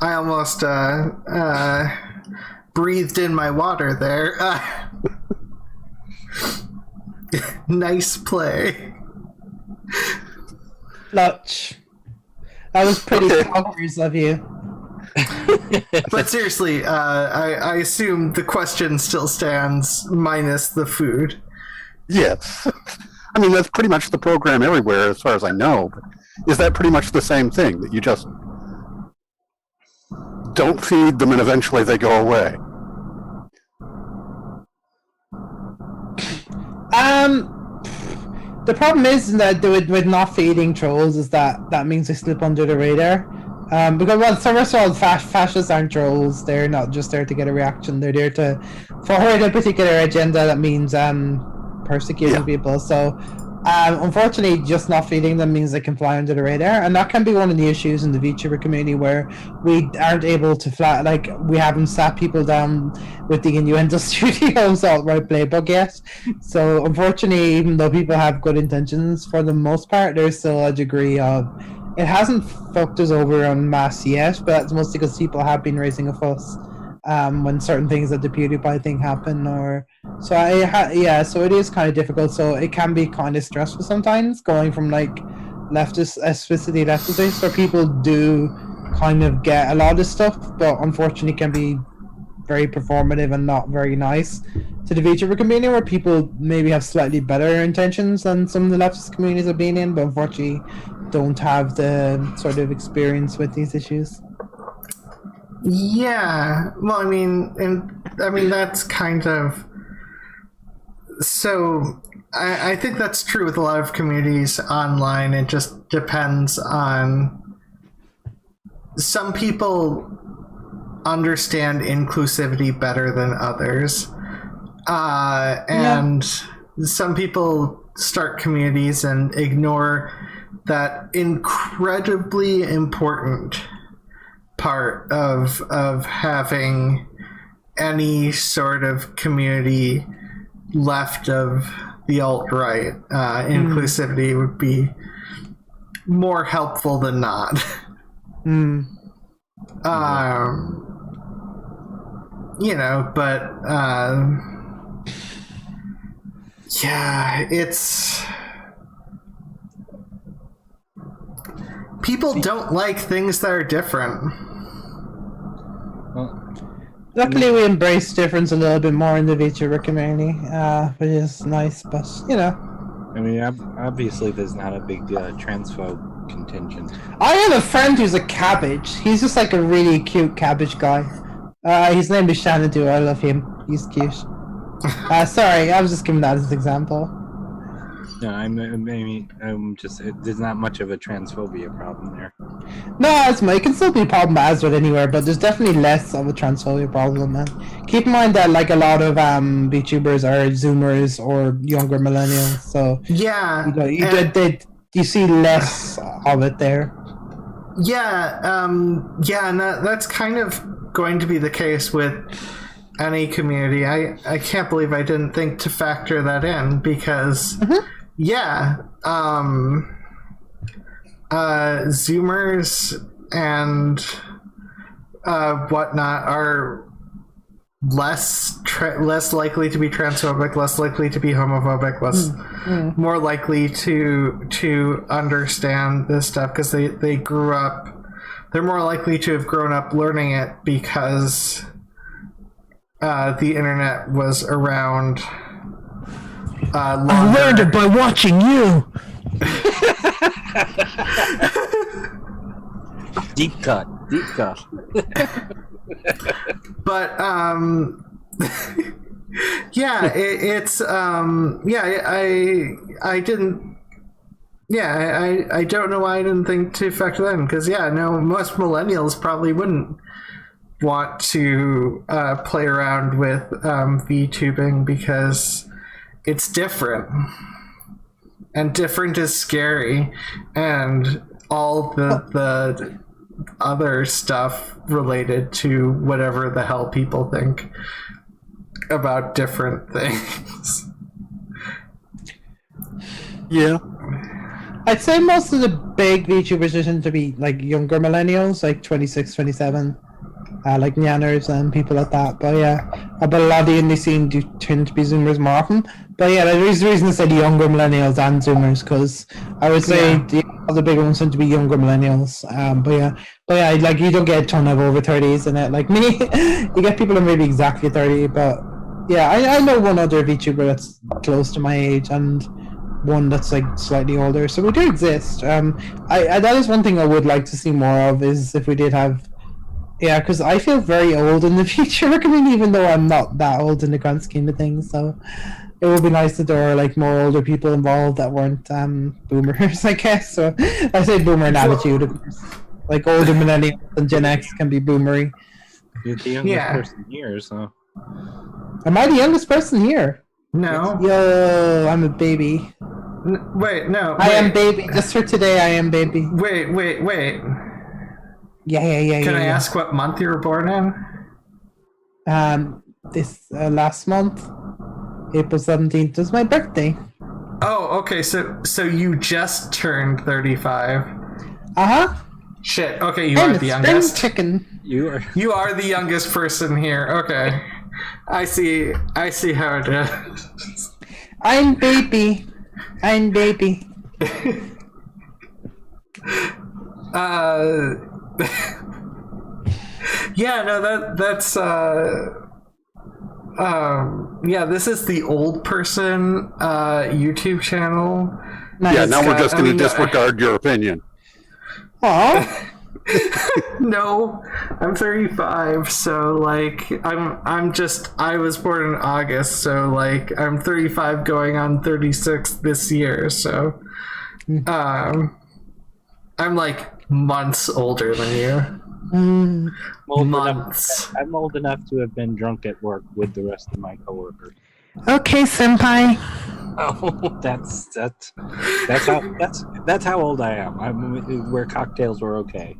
I almost breathed in my water there. Nice play. Clutch. That was pretty poggers of you. But seriously, I assume the question still stands minus the food. Yes. I mean, that's pretty much the program everywhere as far as I know. But is that pretty much the same thing, that you just don't feed them and eventually they go away? The problem is that with not feeding trolls is that means they slip under the radar. Because first of all, fascists aren't trolls. They're not just there to get a reaction. They're there to forward a particular agenda that means persecuting people. So Unfortunately, just not feeding them means they can fly under the radar, and that can be one of the issues in the VTuber community where we aren't able to fly. Like, we haven't sat people down with the Innuendo Studios outright playbook yet. So, unfortunately, even though people have good intentions for the most part, there's still a degree of it hasn't fucked us over en masse yet, but that's mostly because people have been raising a fuss when certain things that the PewDiePie thing happen, or so so it is kind of difficult. So it can be kind of stressful sometimes going from like leftist explicitly leftist where people do kind of get a lot of stuff, but unfortunately can be very performative and not very nice to the VTuber community, where people maybe have slightly better intentions than some of the leftist communities have been in, but unfortunately don't have the sort of experience with these issues. Yeah, well, I mean, that's kind of so. I think that's true with a lot of communities online. It just depends on some people understand inclusivity better than others, and some people start communities and ignore that incredibly important part of having any sort of community left of the alt-right. Inclusivity would be more helpful than not. You know, but yeah, it's people don't like things that are different. Luckily, we embrace difference a little bit more in the VTuber community, which is nice, but, you know. I mean, obviously there's not a big transphobe contingent. I have a friend who's a cabbage. He's just like a really cute cabbage guy. His name is Shanadu. I love him. He's cute. Sorry, I was just giving that as an example. No, I'm just there's not much of a transphobia problem there. No, it can still be a problem as with anywhere, but there's definitely less of a transphobia problem, man. Keep in mind that like a lot of VTubers are Zoomers or younger millennials, so yeah, you see less of it there. Yeah, and that's kind of going to be the case with any community. I can't believe I didn't think to factor that in because. Yeah, Zoomers and whatnot are less likely to be transphobic, less likely to be homophobic, more likely to understand this stuff because they grew up. They're more likely to have grown up learning it because the internet was around. I learned it by watching you. Deep cut. But yeah, it's I didn't. Yeah, I don't know why I didn't think to factor that in because most millennials probably wouldn't want to play around with VTubing because. It's different, and different is scary, and all the other stuff related to whatever the hell people think about different things. Yeah. I'd say most of the big VTubers tend to be like younger millennials, like 26, 27. Like Nyanners and people like that, but but a lot of the indie scene do tend to be Zoomers more often. But there's a reason to say the younger millennials and Zoomers because I would say the bigger ones tend to be younger millennials. But like you don't get a ton of over 30s in it. Like me, you get people who are maybe exactly 30. But I know one other VTuber that's close to my age and one that's like slightly older. So we do exist. That is one thing I would like to see more of is if we did have. Yeah, because I feel very old in the VTuber community, even though I'm not that old in the grand scheme of things. So it would be nice if there were like more older people involved that weren't boomers, I guess. So I say boomer in attitude, of course. Like older millennials and Gen X can be boomery. You're the youngest person here, so. Am I the youngest person here? No. Yo, I'm a baby. Wait, no. I am wait. baby. Just for today, I am baby. Wait. Yeah. Can I ask what month you were born in? This last month, April 17th was my birthday. Oh, okay. So you just turned 35. Shit. Okay, you are the youngest. Chicken. You are the youngest person here. Okay. I see how it is. I'm baby. Yeah, no, that's yeah, this is the old person YouTube channel. Nice. Yeah, now we're just going to disregard your opinion. Aw. No, I'm 35, so like I was born in August, so like I'm 35 going on 36 this year, so I'm like months older than you. I'm old enough to have been drunk at work with the rest of my coworkers. Okay, senpai. Oh, that's how old I am. I'm where cocktails were okay.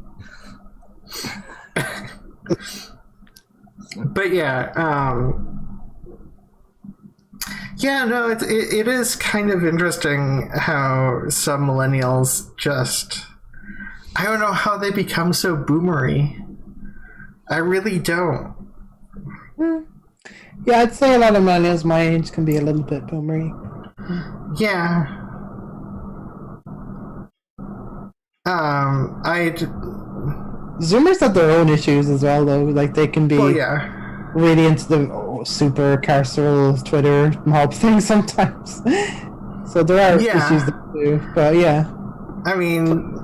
But yeah, no, it is kind of interesting how some millennials just, I don't know how they become so boomery. I really don't. Yeah, I'd say a lot of millennials my age can be a little bit boomery. Yeah. Zoomers have their own issues as well, though. Like, they can be really into the super carceral Twitter mob thing sometimes. So there are issues there too. But yeah. I mean,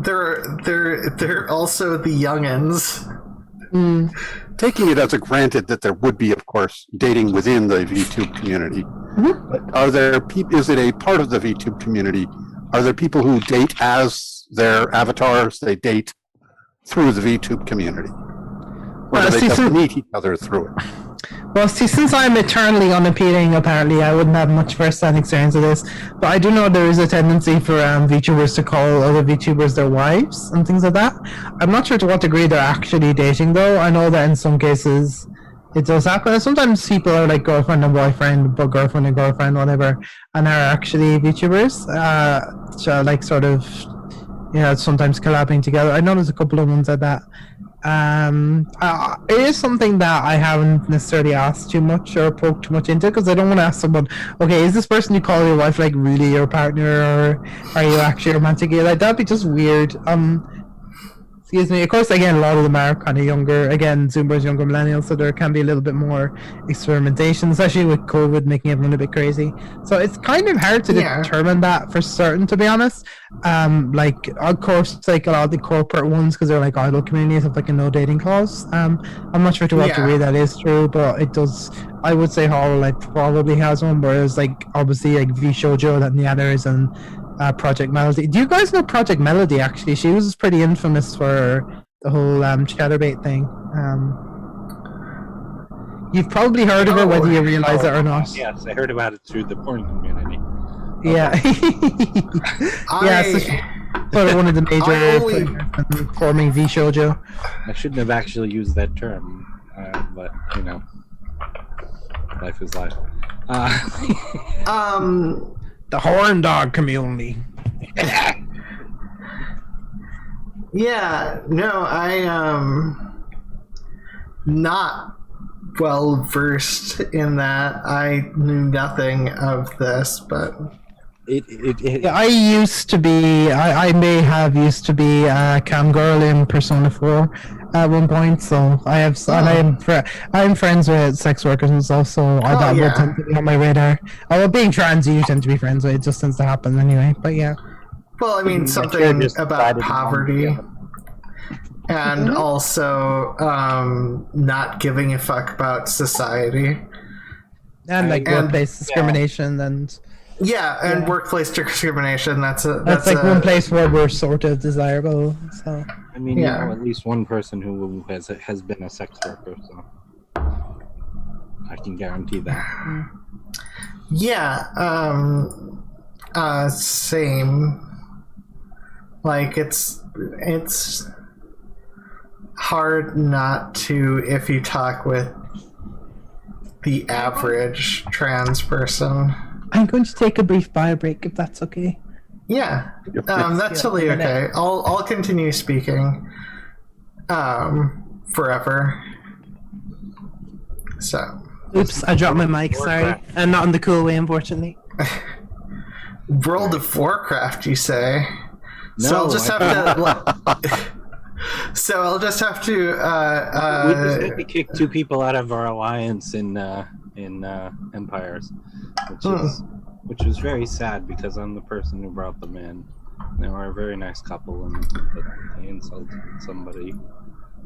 they're also the youngins. Taking it as a granted that there would be, of course, dating within the VTube community. Mm-hmm. But are there people? Is it a part of the VTube community? Are there people who date as their avatars? They date through the VTube community, or do they just meet each other through it? Well, see, since I'm eternally unappealing, apparently, I wouldn't have much first-hand experience of this. But I do know there is a tendency for VTubers to call other VTubers their wives and things like that. I'm not sure to what degree they're actually dating, though. I know that in some cases it does happen. Sometimes people are like girlfriend and boyfriend, but girlfriend and girlfriend, whatever, and are actually VTubers. So like sort of, sometimes collabing together. I know there's a couple of ones like that. It is something that I haven't necessarily asked too much or poked too much into, because I don't want to ask someone, okay, is this person you call your wife like really your partner, or are you actually romantic? Like, that'd be just weird. Excuse me. Of course, again, a lot of them are kind of younger. Again, Zoomers, younger millennials, so there can be a little bit more experimentation, especially with COVID making everyone a bit crazy. So it's kind of hard to determine that for certain, to be honest. Like, of course, like a lot of the corporate ones, because they're like idol communities, have like a no dating clause. I'm not sure to what degree that is true, but it does. I would say Hollow Light probably has one, whereas like obviously like V Shoujo and the others, and Project Melody. Do you guys know Project Melody? Actually, she was pretty infamous for the whole Chatterbait thing. You've probably heard of it, whether you realize it or not. Yes, I heard about it through the porn community. Yeah. So one of the major forming V Shoujo. I shouldn't have actually used that term, but life is life. The horn dog community. Yeah, no, I not well versed in that. I knew nothing of this, but I used to be. I may have used to be a cam girl in Persona 4 at one point. So I have. And I'm friends with sex workers and stuff. So that would tend to be on my radar. Although being trans, you tend to be friends with. It just tends to happen anyway. But yeah. Well, I mean, something about poverty, and also not giving a fuck about society, and like workplace discrimination and. Yeah, and workplace discrimination. That's like one place where we're sort of desirable. So I mean, you know at least one person who has been a sex worker, so I can guarantee that. Yeah, Same. Like it's hard not to if you talk with the average trans person. I'm going to take a brief bio break if that's okay. Yeah, that's totally okay. I'll continue speaking forever. So. Oops, I dropped my mic, sorry. And not in the cool way, unfortunately. World of Warcraft, you say? No, so I'll just have to. So I'll just have to. We just had to kick 2 people out of our alliance in Empires, which was very sad because I'm the person who brought them in. They were a very nice couple, and they insulted somebody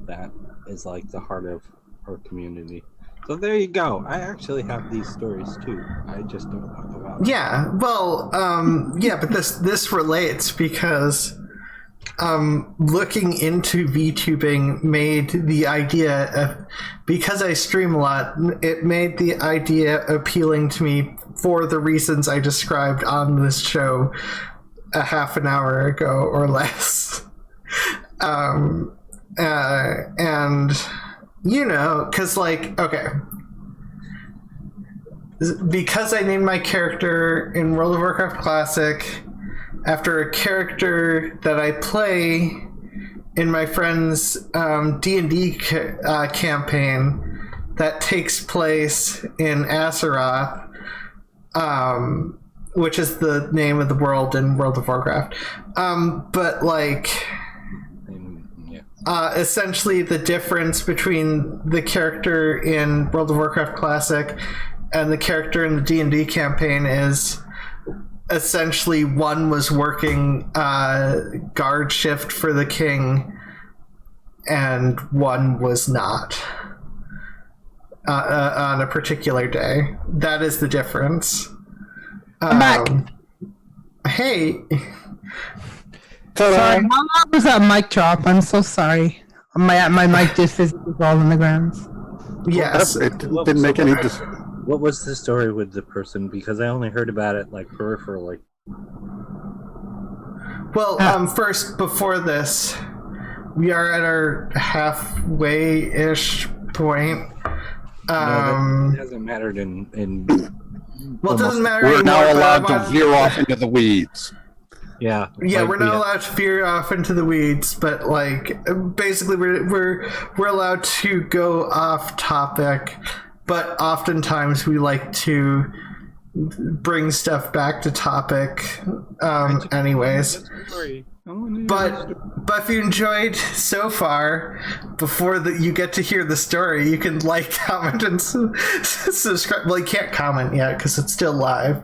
that is like the heart of our community. So there you go. I actually have these stories too. I just don't talk about them. Yeah, well, yeah, but this relates because looking into VTubing made the idea of, because I stream a lot, it made the idea appealing to me for the reasons I described on this show a half an hour ago or less. And you know, because like, okay, because I named my character in World of Warcraft Classic after a character that I play in my friend's D&D campaign that takes place in Azeroth, which is the name of the world in World of Warcraft. But like, essentially the difference between the character in World of Warcraft Classic and the character in the D&D campaign is essentially one was working guard shift for the king and one was not on a particular day. That is the difference. I'm back. Hey. Sorry, how long was that mic drop? I'm so sorry. My mic did physically fall on the ground. Yes. It didn't make any... What was the story with the person? Because I only heard about it like peripherally. Well, first, before this, we are at our halfway-ish point. No, that hasn't mattered in well, it doesn't matter. We're now anymore, allowed to veer off into the weeds. Yeah. Yeah, like we're not allowed to veer off into the weeds, but like basically we're allowed to go off topic, but oftentimes we like to bring stuff back to topic anyways. But if you enjoyed so far, before you get to hear the story, you can like, comment, and subscribe. Well, you can't comment yet because it's still live.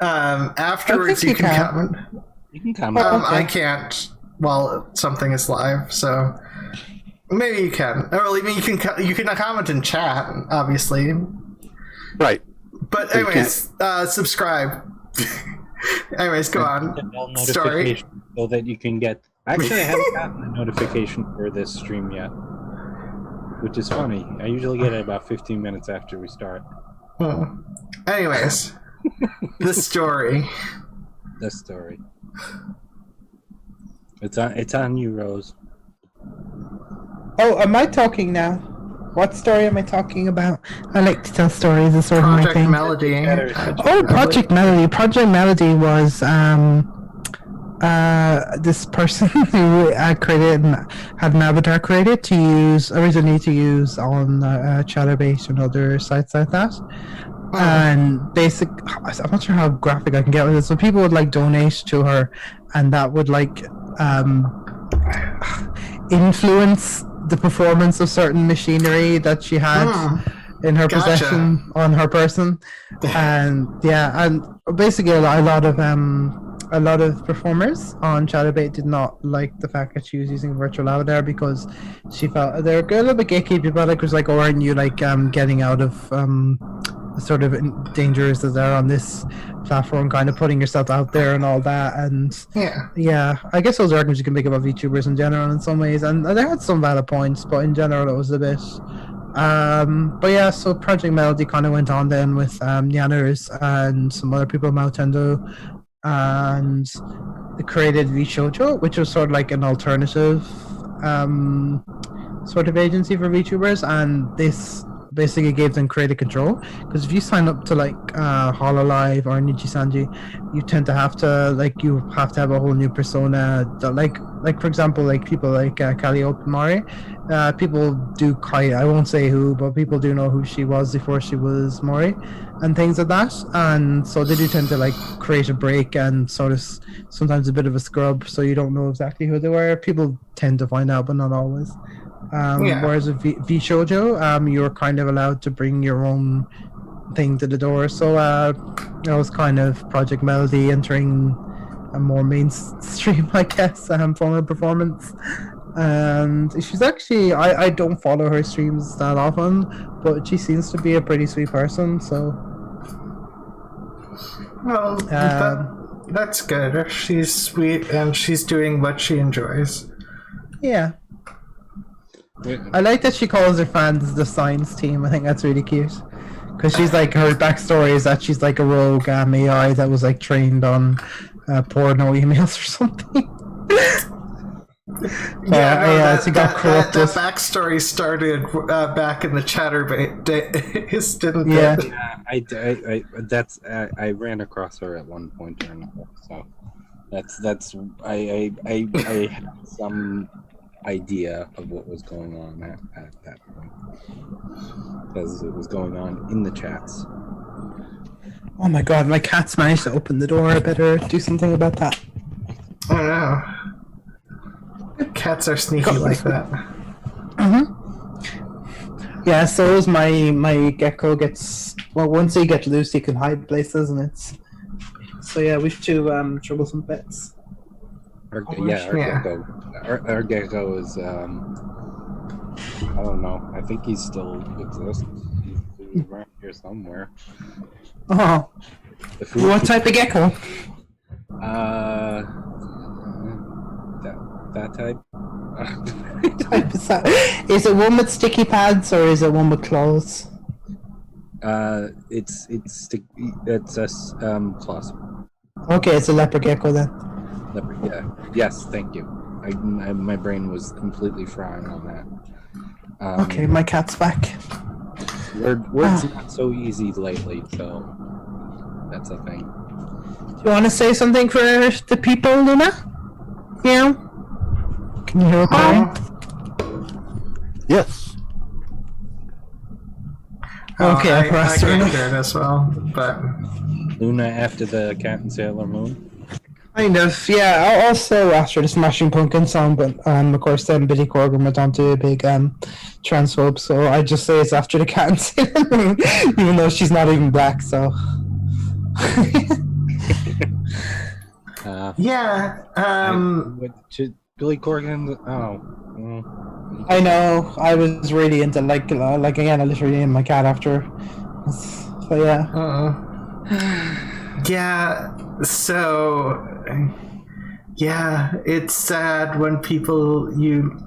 Afterwards, you can comment. You can comment. Okay. I can't while something is live, so maybe you can. Or well, I mean, you can comment in chat, obviously. Right. But anyways, subscribe. Anyways, go on. Story. So that you can get. Actually, I haven't gotten a notification for this stream yet, which is funny. I usually get it about 15 minutes after we start. Anyways, the story. The story. It's on you, Rose. Oh, am I talking now? What story am I talking about? I like to tell stories. It's sort of my thing. Melody. Oh, Project Melody. Project Melody was this person who created and had an avatar created to use originally on Chatterbait and other sites like that. And I'm not sure how graphic I can get with it. So people would like donate to her, and that would like influence the performance of certain machinery that she had in her possession on her person. And yeah, and basically a lot of performers on Chatterbait did not like the fact that she was using virtual avatar because she felt they're a little bit gatekeepy, but like was like, oh, aren't you like getting out of the sort of dangers that are on this platform, kind of putting yourself out there and all that. And yeah, I guess those arguments you can make about VTubers in general in some ways, and they had some valid points, but in general it was a bit but yeah, so Project Melody kind of went on then with Yanners and some other people, Mautendo, and they created VShojo, which was sort of like an alternative sort of agency for VTubers, and this basically gave them creative control. Because if you sign up to like Hololive or Nijisanji, you tend to have to have a whole new persona. That, like for example, like people like Calliope Mari, people do I won't say who, but people do know who she was before she was Mori, and things like that. And so they do tend to like create a break and sort of sometimes a bit of a scrub, so you don't know exactly who they were. People tend to find out, but not always. Whereas with VShojo, you're kind of allowed to bring your own thing to the door. So it was kind of Project Melody entering a more mainstream, I guess, form of performance. And she's actually, I don't follow her streams that often, but she seems to be a pretty sweet person. So, well, that's good. She's sweet and she's doing what she enjoys. Yeah. I like that she calls her fans the science team. I think that's really cute. Because she's like, her backstory is that she's like a rogue AI that was like trained on porno emails or something. She got corrupted. That backstory started back in the Chatterbait days, didn't it? Yeah, I ran across her at one point or another. So I had some idea of what was going on at that point, because it was going on in the chats. Oh my god, my cat's managed to open the door. I better do something about that. I don't know. Cats are sneaky like that. Yeah, so is my gecko gets, well, once he gets loose he can hide places, and it's so yeah, we've two troublesome pets. Our gecko is I don't know. I think he still exists. He's around here somewhere. Oh, what type of gecko? That type. Type is that? Is it one with sticky pads or is it one with claws? It's claws. Okay, it's a leopard gecko then. Leopard, yeah. Yes, thank you. My brain was completely frying on that. Okay, my cat's back. Words not so easy lately, so that's a thing. Do you want to say something for the people, Luna? Yeah. Can you hear her? Yes. Okay, I can hear it as well, but Luna after the Cat and Sailor Moon. Kind of, yeah. Also after the Smashing Pumpkin song, but of course then Billy Corgan went on to a big transphobe, so I just say it's after the Cat and Sailor Moon, even though she's not even black. So. yeah. Billy Corgan. Oh. I know. I was really into like again. I literally named my cat after. So yeah. Yeah. So. Yeah, it's sad when people you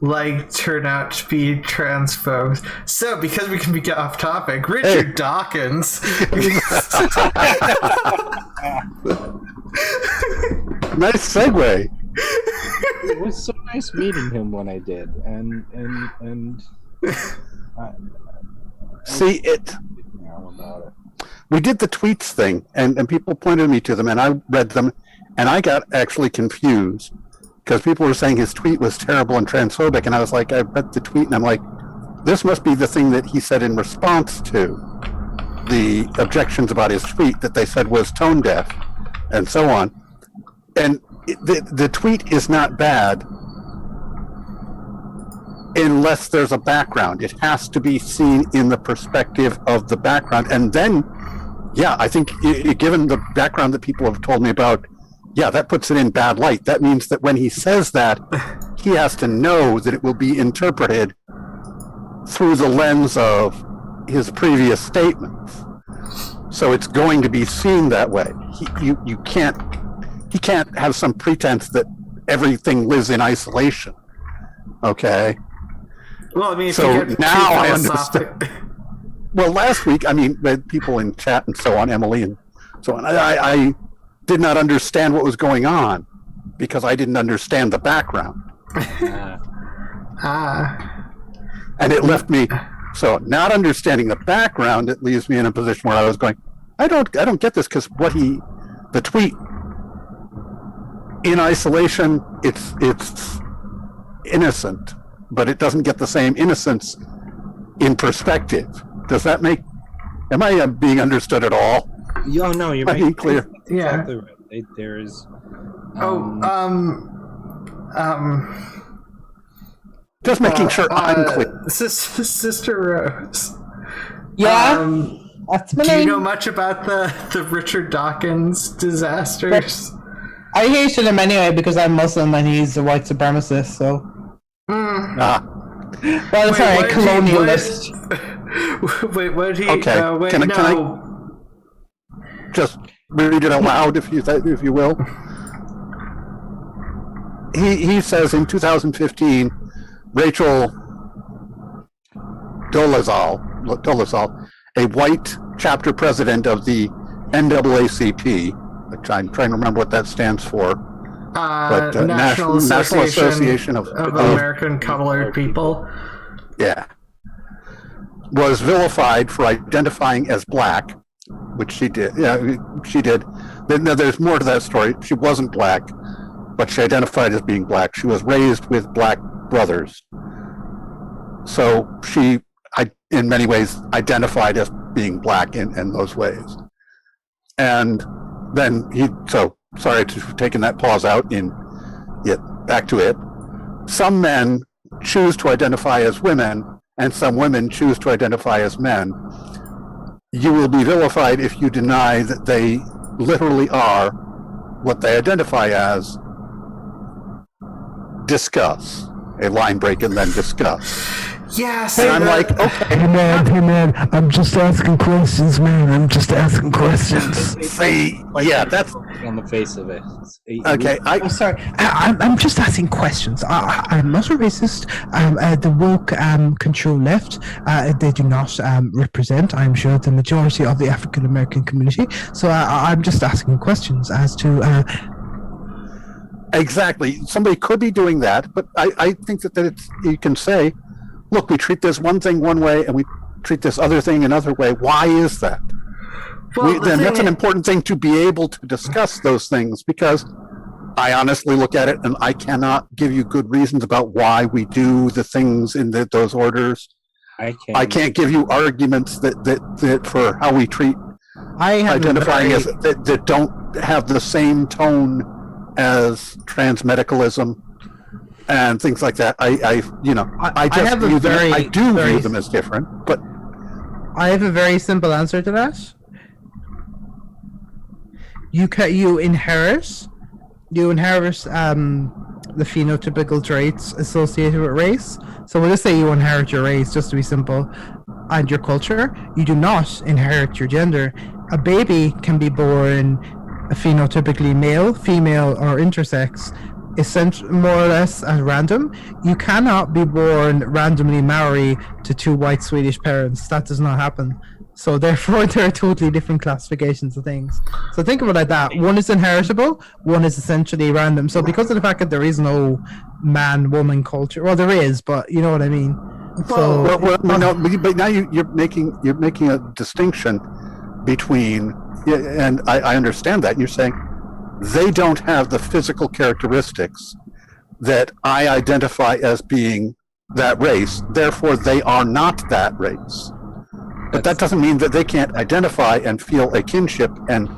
like turn out to be transphobes. So, because we can get off topic, Richard Dawkins. Nice segue. It was so nice meeting him when I did, and see it. We did the tweets thing, and people pointed me to them, and I read them, and I got actually confused because people were saying his tweet was terrible and transphobic, and I was like, I read the tweet, and I'm like, this must be the thing that he said in response to the objections about his tweet that they said was tone deaf, and so on. And the tweet is not bad unless there's a background. It has to be seen in the perspective of the background. And then, yeah, I think given the background that people have told me about, yeah, that puts it in bad light. That means that when he says that, he has to know that it will be interpreted through the lens of his previous statements. So it's going to be seen that way. He can't have some pretense that everything lives in isolation. Okay. Well, I mean, if so you get now I understand. Well, last week, I mean, people in chat and so on, Emily and so on, I did not understand what was going on because I didn't understand the background. And it left me, so not understanding the background, it leaves me in a position where I was going, I don't get this, because the tweet in isolation, it's innocent, but it doesn't get the same innocence in perspective. Does that am I being understood at all? Oh no, you're making clear. Yeah. Exactly right. There is. Just making sure I'm clear. Sister Rose. Yeah, that's my Do you name. know much about the Richard Dawkins disasters? I hated him anyway because I'm Muslim and he's a white supremacist. So, well, sorry, colonialist. Wait, what he? Okay, can I just read it aloud, if you will? He says in 2015, Rachel Dolezal, a white chapter president of the NAACP, which I'm trying to remember what that stands for, but National Association of American Colored People. Yeah, was vilified for identifying as black, which she did. Yeah, she did. Now, there's more to that story. She wasn't black, but she identified as being black. She was raised with black brothers, so she, in many ways, identified as being black in those ways. And then sorry for taking that pause out. Back to it. Some men choose to identify as women, and some women choose to identify as men. You will be vilified if you deny that they literally are what they identify as. Discuss. A line break and then discuss. Yes. And I'm like, okay. Hey man, I'm just asking questions, man. I'm just asking questions. See, yeah, that's on the face of it. okay. I'm sorry. I'm just asking questions. I'm not a racist. The woke control left, they do not represent, I'm sure, the majority of the African American community. So I'm just asking questions as to. Exactly. Somebody could be doing that, but I think that you can say, look, we treat this one thing one way and we treat this other thing another way. Why is that? Well, that's an important thing to be able to discuss those things, because I honestly look at it and I cannot give you good reasons about why we do the things in those orders. I can't give you arguments that for how we treat identifying as that don't have the same tone as transmedicalism and things like that. I do view them as different, but I have a very simple answer to that. You inherit the phenotypical traits associated with race. So we'll just say you inherit your race, just to be simple, and your culture. You do not inherit your gender. A baby can be born a phenotypically male, female, or intersex, essentially more or less at random. You cannot be born randomly married to two white Swedish parents. That does not happen. So therefore, there are totally different classifications of things. So think of it like that. One is inheritable, one is essentially random. So because of the fact that there is no man-woman culture, well, there is, but you know what I mean. So, but now you're making a distinction between, and I understand that. You're saying they don't have the physical characteristics that I identify as being that race, therefore they are not that race. But that doesn't mean that they can't identify and feel a kinship and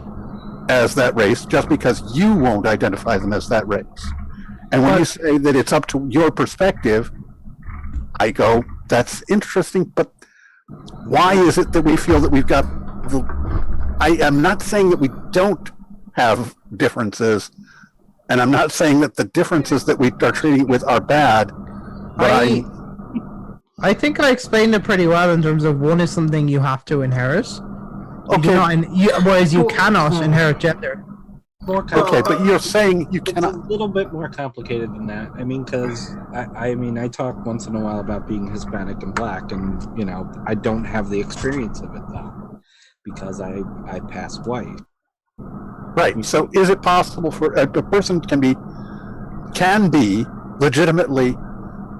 as that race just because you won't identify them as that race. And when you say that it's up to your perspective, I go, that's interesting, but why is it that we feel that we've got I am not saying that we don't have differences, and I'm not saying that the differences that we are treating with are bad, but I think I explained it pretty well in terms of one is something you have to inherit. Okay. Whereas you cannot inherit gender. Okay, but you're saying you cannot. It's a little bit more complicated than that. I mean, because I talk once in a while about being Hispanic and black, and I don't have the experience of it though, because I pass white. Right. So is it possible for a person can be legitimately,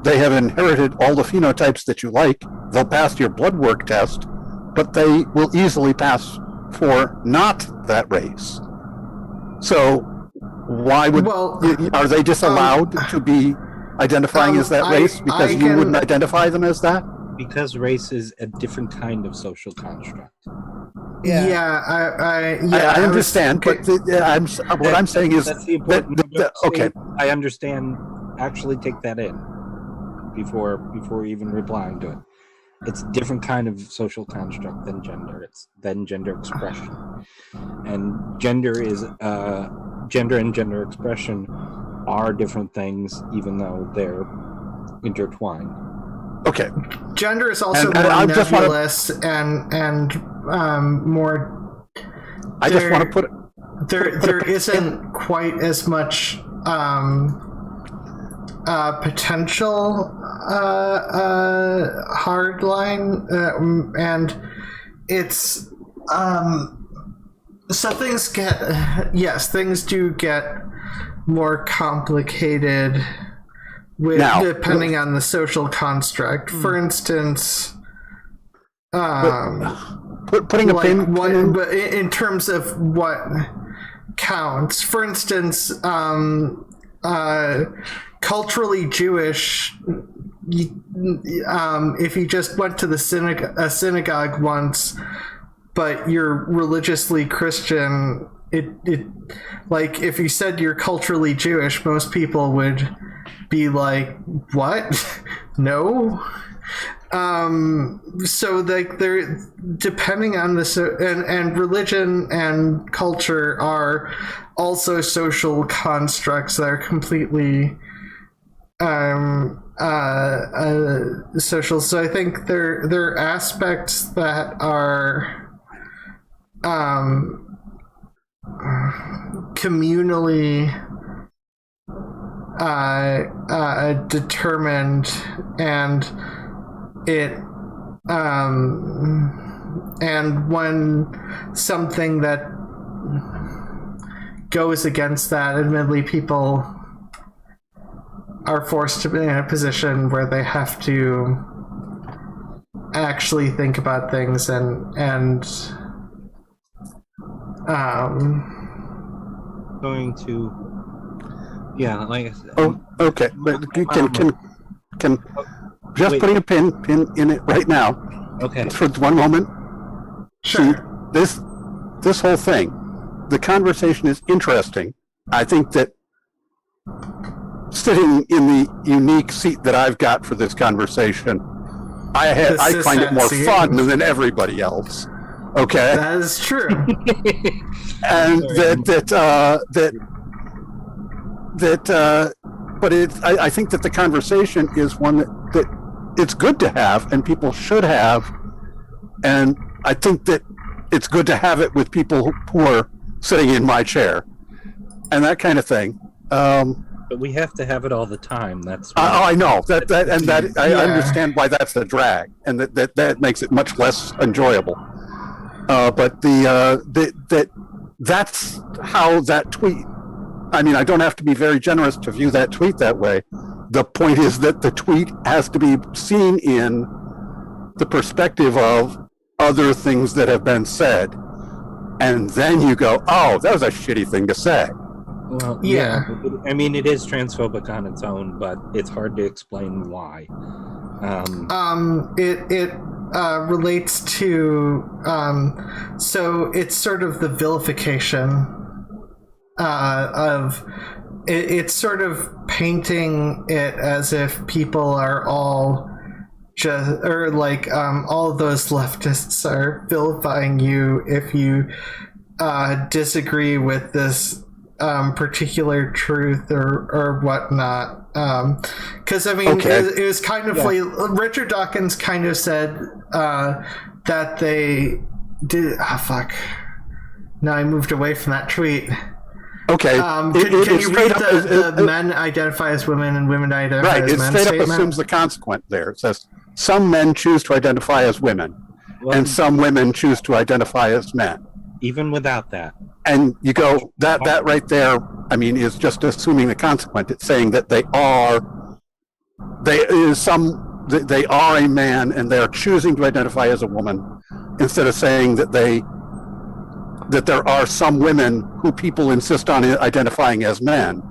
they have inherited all the phenotypes that you like, they'll pass your blood work test, but they will easily pass for not that race. So why would, are they disallowed to be identifying as that race because you wouldn't identify them as that? Because race is a different kind of social construct. I understand, but what I'm saying is that's the important okay. I understand. Actually, take that in before even replying to it. It's a different kind of social construct than gender. It's then gender expression, and gender and gender expression are different things, even though they're intertwined. Okay. Gender is also more nebulous and more. I just want to put there isn't quite as much potential hard line, and it's so things things do get more complicated depending on the social construct. For instance, putting a pin in terms of what counts. For instance, culturally Jewish, if you just went to a synagogue once, but you're religiously Christian, it like if you said you're culturally Jewish, most people would be like, what? No. So like they're depending on the and religion and culture are also social constructs that are completely social. So I think there are aspects that are communally determined, and it and when something that goes against that, admittedly people are forced to be in a position where they have to actually think about things and going to like I said, okay, but can just putting a pin in it right now. Okay. For 1 moment. Sure. See, this whole thing, the conversation is interesting. I think that sitting in the unique seat that I've got for this conversation, I find it more fun than everybody else. Okay. That is true. And but I think that the conversation is one that it's good to have and people should have, and I think that it's good to have it with people who are sitting in my chair and that kind of thing. But we have to have it all the time. That's I know that I understand why that's a drag, and that makes it much less enjoyable. But that's how that tweet. I mean, I don't have to be very generous to view that tweet that way. The point is that the tweet has to be seen in the perspective of other things that have been said, and then you go, "Oh, that was a shitty thing to say." Well, yeah. I mean, it is transphobic on its own, but it's hard to explain why. It relates to so it's sort of the vilification of it. It's sort of painting it as if people are all just, or like all of those leftists are vilifying you if you disagree with this particular truth or whatnot. Because I mean, it was kind of like Richard Dawkins kind of said that they did. Now I moved away from that tweet. Okay. Can you read the men identify as women and women identify as men? Right. It straight up assumes the consequent there. It says some men choose to identify as women, and some women choose to identify as men. even without that. And you go, that right there, I mean, is just assuming the consequent. It's saying that they are a man and they're choosing to identify as a woman, instead of saying that there are some women who people insist on identifying as men,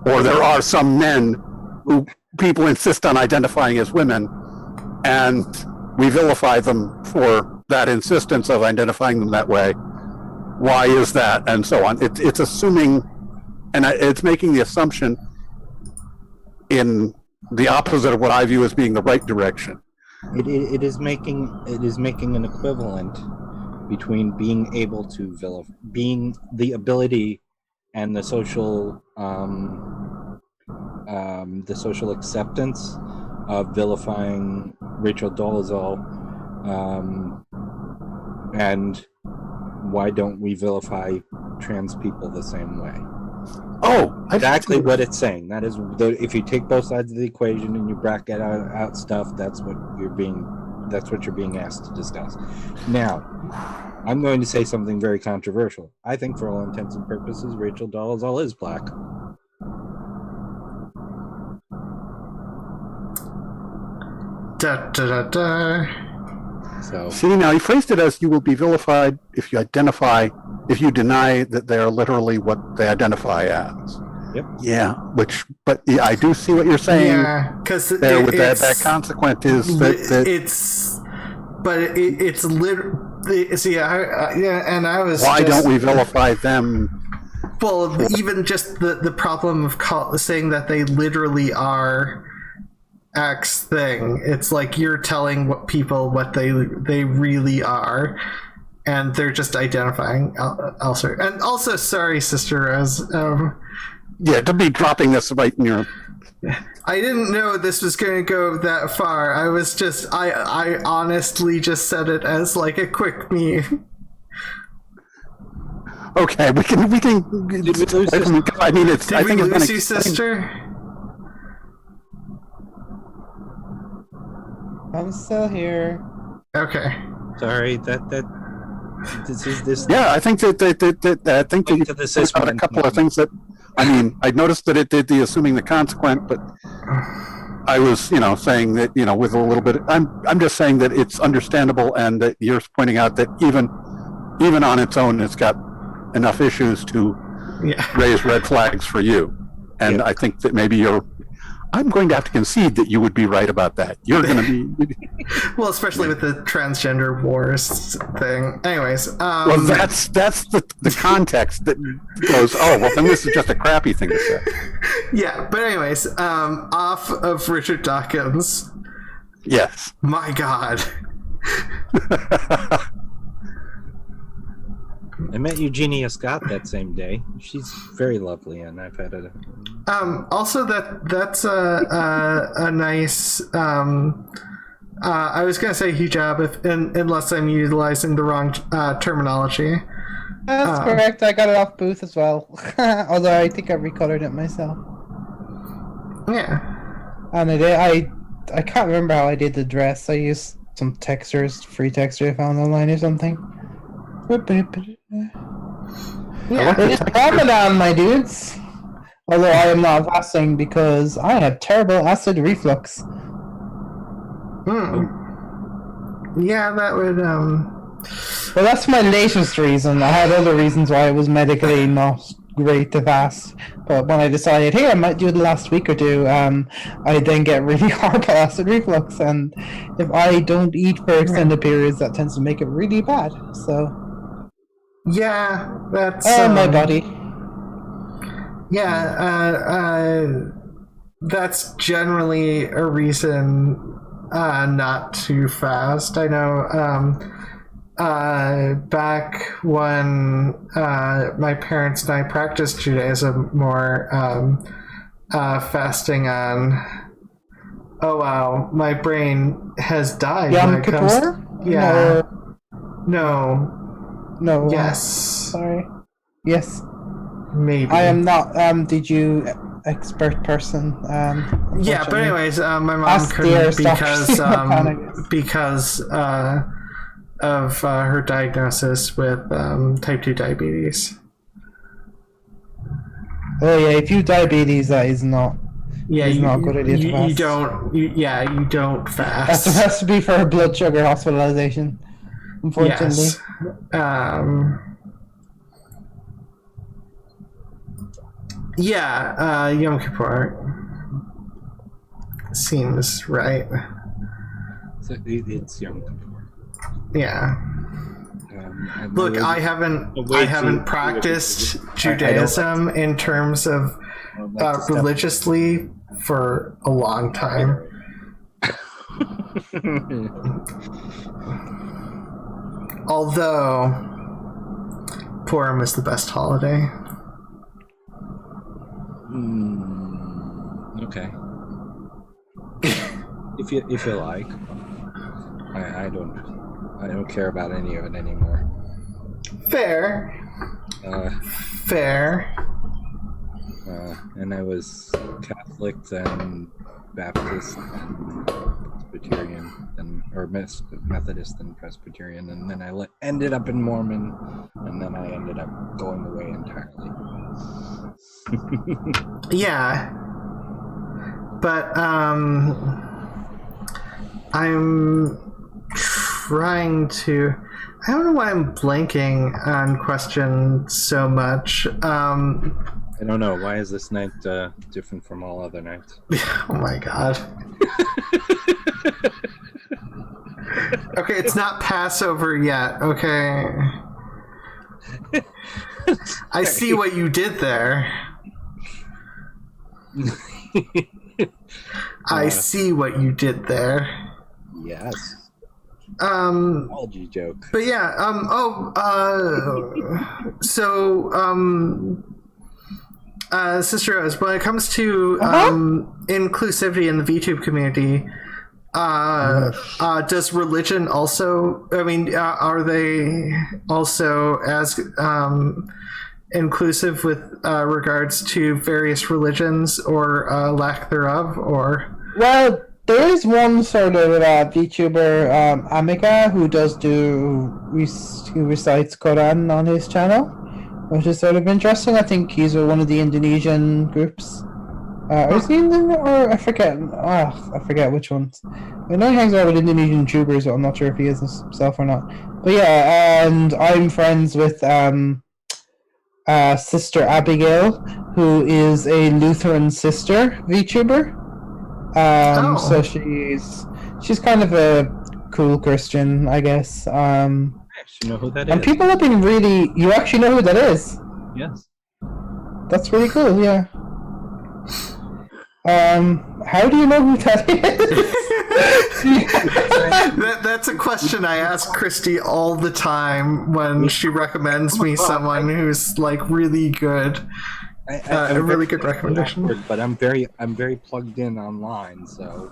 or there are some men who people insist on identifying as women, and we vilify them for that insistence of identifying them that way. Why is that? And so on. It's assuming, and it's making the assumption in the opposite of what I view as being the right direction. It is making an equivalent between being able to being the ability and the social acceptance of vilifying Rachel Dolezal, and why don't we vilify trans people the same way? Oh, exactly what it's saying. That is, if you take both sides of the equation and you bracket out stuff, that's what you're being asked to discuss. Now, I'm going to say something very controversial. I think, for all intents and purposes, Rachel Dolezal is black. Da, da, da, da. So, see, now he phrased it as you will be vilified if you deny that they are literally what they identify as. Yep. Yeah, but yeah, I do see what you're saying. Yeah, because that consequent is that it's literally. And I was. Why don't we vilify them? Well, even just the problem of saying that they literally are X thing. It's like you're telling people what they really are, and they're just identifying elsewhere. And also, sorry, Sister Rose. Yeah, to be dropping this right in your... I didn't know this was going to go that far. I was just... I honestly just said it as like a quick meme. Okay, we can... Did we lose I mean, it's... Did I we think lose it's you, Sister? I'm still here. Okay. sorry, this. Yeah, I think that I think that you pointed out a couple of things that... I mean, I noticed that it did the assuming the consequent, but I was, saying that, with a little bit. I'm just saying that it's understandable, and that you're pointing out that even on its own, it's got enough issues to raise red flags for you. And I think that maybe I'm going to have to concede that you would be right about that. You're going to be... Well, especially with the transgender wars thing. Anyways. Well, that's the context that goes, oh, well, then this is just a crappy thing to say. Yeah, but anyways, off of Richard Dawkins. Yes. My God. I met Eugenia Scott that same day. She's very lovely, and I've had a... Also, that's a nice... I was going to say hijab, unless I'm utilizing the wrong terminology. That's correct. I got it off Booth as well. Although I think I recolored it myself. Yeah. And I can't remember how I did the dress. I used some textures, free texture I found online or something. Yeah, it is Ramadan, my dudes. Although I am not fasting because I have terrible acid reflux. Yeah, that would Well, that's my latest reason. I had other reasons why it was medically not great to fast. But when I decided, hey, I might do it the last week or two, I then get really horrible acid reflux. And if I don't eat for extended periods, that tends to make it really bad. So... yeah, that's... my body. Yeah, that's generally a reason not to fast. I know back when my parents and I practiced Judaism more, fasting on... Oh, wow, my brain has died. Yom Kippur? Yeah. No. No. Yes. Sorry. Yes. Maybe. I am not. Did you expert person? Yeah, but anyways, my mom Ask couldn't the because her diagnosis with type 2 diabetes. Oh yeah, if you have diabetes, that is not. Yeah, it's not a good idea to fast. You don't fast. That's a recipe for blood sugar hospitalization. Unfortunately. Yes. Yom Kippur seems right. So it's Yom Kippur. Yeah. Look, I haven't practiced Judaism in terms of religiously for a long time. Although Purim is the best holiday. Okay. if you like, I don't care about any of it anymore. Fair. Fair. And I was Catholic, then Baptist, and Presbyterian, or Methodist and Presbyterian, and then I ended up in Mormon, and then I ended up going away entirely. Yeah. But I'm trying to. I don't know why I'm blanking on question so much. I don't know. Why is this night different from all other nights? Oh my god. Okay, it's not Passover yet, okay? I see what you did there. I see what you did there. Yes. Apology joke. But yeah, Sister Rose, when it comes to inclusivity in the VTube community, does religion also, are they also as inclusive with regards to various religions or lack thereof, or? Well, there is one sort of VTuber, Amika, who who recites Quran on his channel, which is sort of interesting. I think he's with one of the Indonesian groups. Or is he Indian, or I forget? I forget which ones. I know he hangs out with Indonesian tubers, but I'm not sure if he is himself or not. But yeah, and I'm friends with Sister Abigail, who is a Lutheran sister VTuber. So she's kind of a cool Christian, I guess. You know who that is? And people have been really. You actually know who that is? Yes. That's really cool. Yeah. How do you know who that is? That's a question I ask Christy all the time when she recommends me someone who's like really good. A really good recommendation. But I'm very plugged in online, so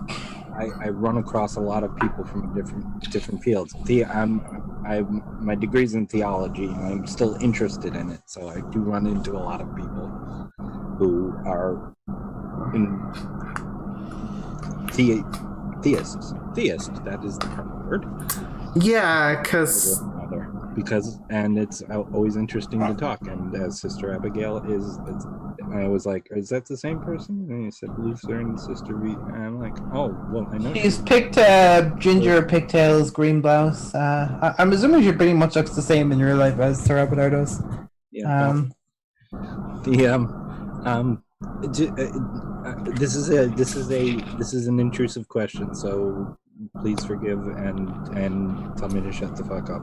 I run across a lot of people from different fields. My degree's in theology, and I'm still interested in it, so I do run into a lot of people who are theists. That is the proper word. Yeah, because it's always interesting to talk. And as Sister Abigail I was like, is that the same person? And he said Lutheran Sister V. And I'm like, oh, well, I know. She's picked ginger pigtails, green blouse. I'm assuming she pretty much looks the same in real life as Sarah Bedard does. Yeah. This is an intrusive question, so please forgive and tell me to shut the fuck up.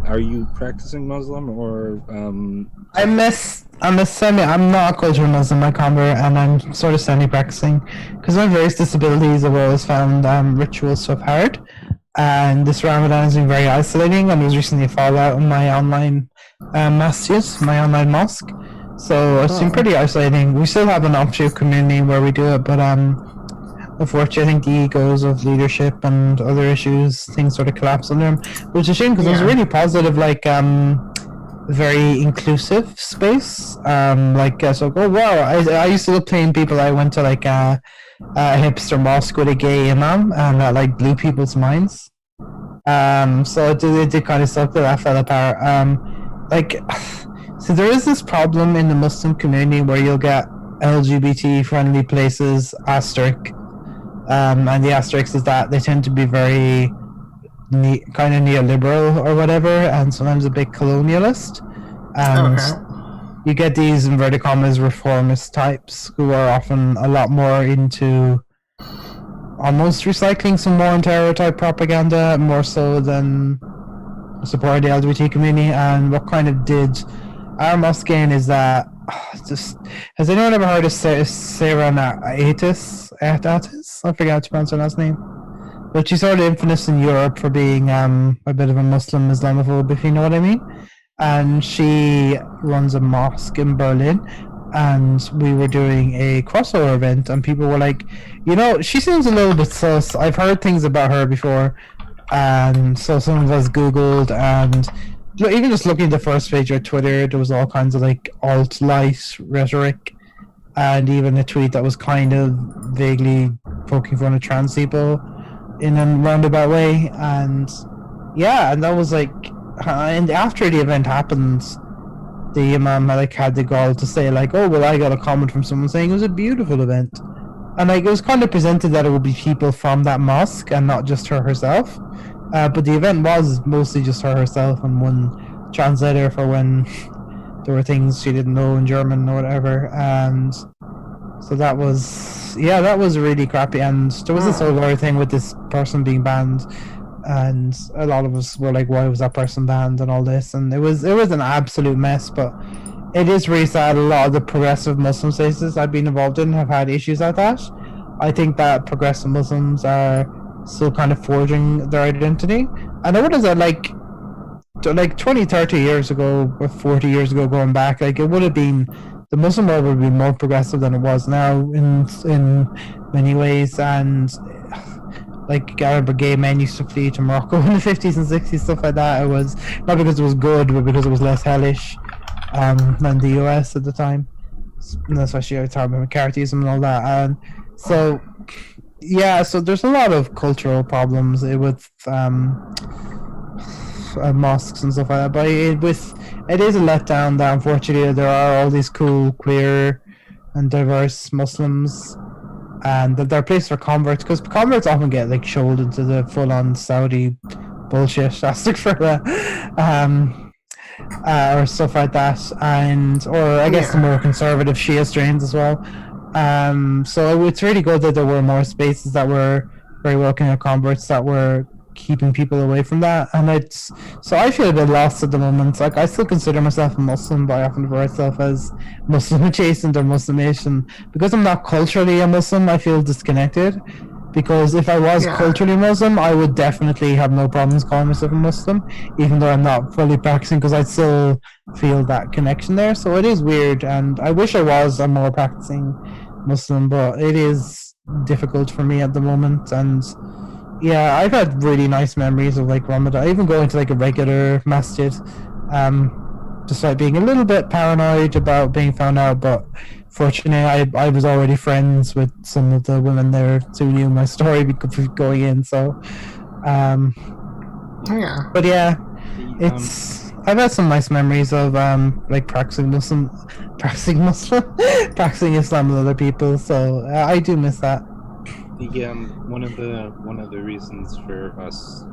Are you practicing Muslim or? I'm not a cultural Muslim, I convert, and I'm sort of semi-practicing because of various disabilities. I've always found ritual stuff hard, and this Ramadan has been very isolating. And there was recently a fallout in my online my online mosque. So it's been pretty isolating. We still have an offshoot community where we do it, but unfortunately, I think the egos of leadership and other issues, things sort of collapse under them, which is a shame because it was a really positive, very inclusive space. So oh wow, I used to love playing people. I went to a hipster mosque with a gay imam, and that blew people's minds. So it did kind of suck that fell apart. Like, so there is this problem in the Muslim community where you'll get LGBT friendly places asterisk, and the asterisk is that they tend to be very kind of neoliberal or whatever, and sometimes a bit colonialist, and you get these inverted commas reformist types who are often a lot more into almost recycling some war and terror type propaganda more so than supporting the LGBT community. And what kind of did our Muskin is that just, has anyone ever heard of Sarah Atis? I forget how to pronounce her last name. But she's sort of infamous in Europe for being a bit of a Muslim Islamophobe, if you know what I mean. And she runs a mosque in Berlin. And we were doing a crossover event, and people were like, she seems a little bit sus. I've heard things about her before. And so some of us Googled, and even just looking at the first page of Twitter, there was all kinds of like alt-light rhetoric, and even a tweet that was kind of vaguely poking fun of trans people in a roundabout way. And and that was like, and after the event happened, the imam had the gall to say like, oh well, I got a comment from someone saying it was a beautiful event, and like it was kind of presented that it would be people from that mosque and not just her herself. But the event was mostly just her herself and one translator for when there were things she didn't know in German or whatever. And so that was really crappy. And there was this whole other thing with this person being banned, and a lot of us were like, why was that person banned and all this? And it was an absolute mess. But it is really sad. A lot of the progressive Muslim spaces I've been involved in have had issues like that. I think that progressive Muslims are still kind of forging their identity. And what is that, like 20, 30 years ago or 40 years ago going back, like it would have been, the Muslim world would be more progressive than it was now in many ways. And like I remember gay men used to flee to Morocco in the 50s and 60s, stuff like that. It was not because it was good, but because it was less hellish than the US at the time, and especially at the time of McCarthyism and all that. And so so there's a lot of cultural problems with mosques and stuff like that. But it is a letdown that unfortunately there are all these cool, queer, and diverse Muslims, and that they're a place for converts, because converts often get like shouldered into the full-on Saudi bullshit, asking for that, or stuff like that, or I guess the more conservative Shia strains as well. So it's really good that there were more spaces that were very welcoming converts that were keeping people away from that. And so I feel a bit lost at the moment. Like, I still consider myself a Muslim, but I often refer myself as Muslim adjacent or Muslim Asian. Because I'm not culturally a Muslim, I feel disconnected. Because if I was culturally Muslim, I would definitely have no problems calling myself a Muslim, even though I'm not fully practicing, because I still feel that connection there. So it is weird, and I wish I was a more practicing Muslim, but it is difficult for me at the moment. And I've had really nice memories of like Ramadan, even going to like a regular masjid, despite being a little bit paranoid about being found out. But fortunately, I was already friends with some of the women there who knew my story going in. So, but it's I've had some nice memories of like practicing Islam with other people. So I do miss that. One of the reasons for us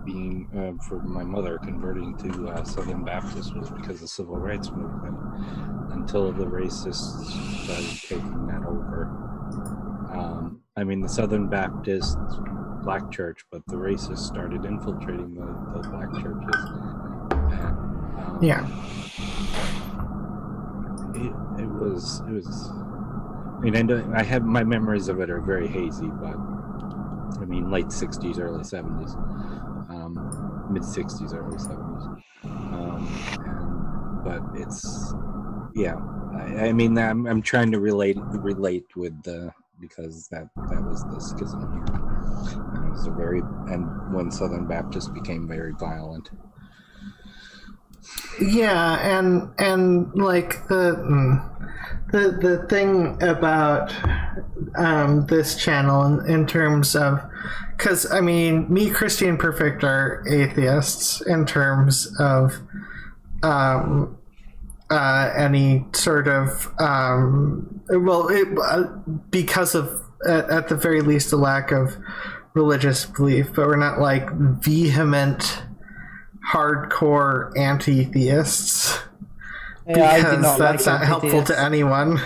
being for my mother converting to Southern Baptist was because of the civil rights movement. Until the racists started taking that over. I mean, the Southern Baptist black church, but the racists started infiltrating the black churches. And, it was. I mean, I have my memories of it are very hazy, but I mean, late '60s, early '70s, mid '60s, early '70s, but it's I mean, I'm trying to relate with because that was the schism here. It was when Southern Baptists became very violent. Yeah, and like the thing about this channel in terms of, because I mean, me, Christy, and Perfict are atheists in terms of any sort of because of at the very least a lack of religious belief, but we're not like vehement, hardcore anti-theists. Yeah, Because that's not helpful to anyone.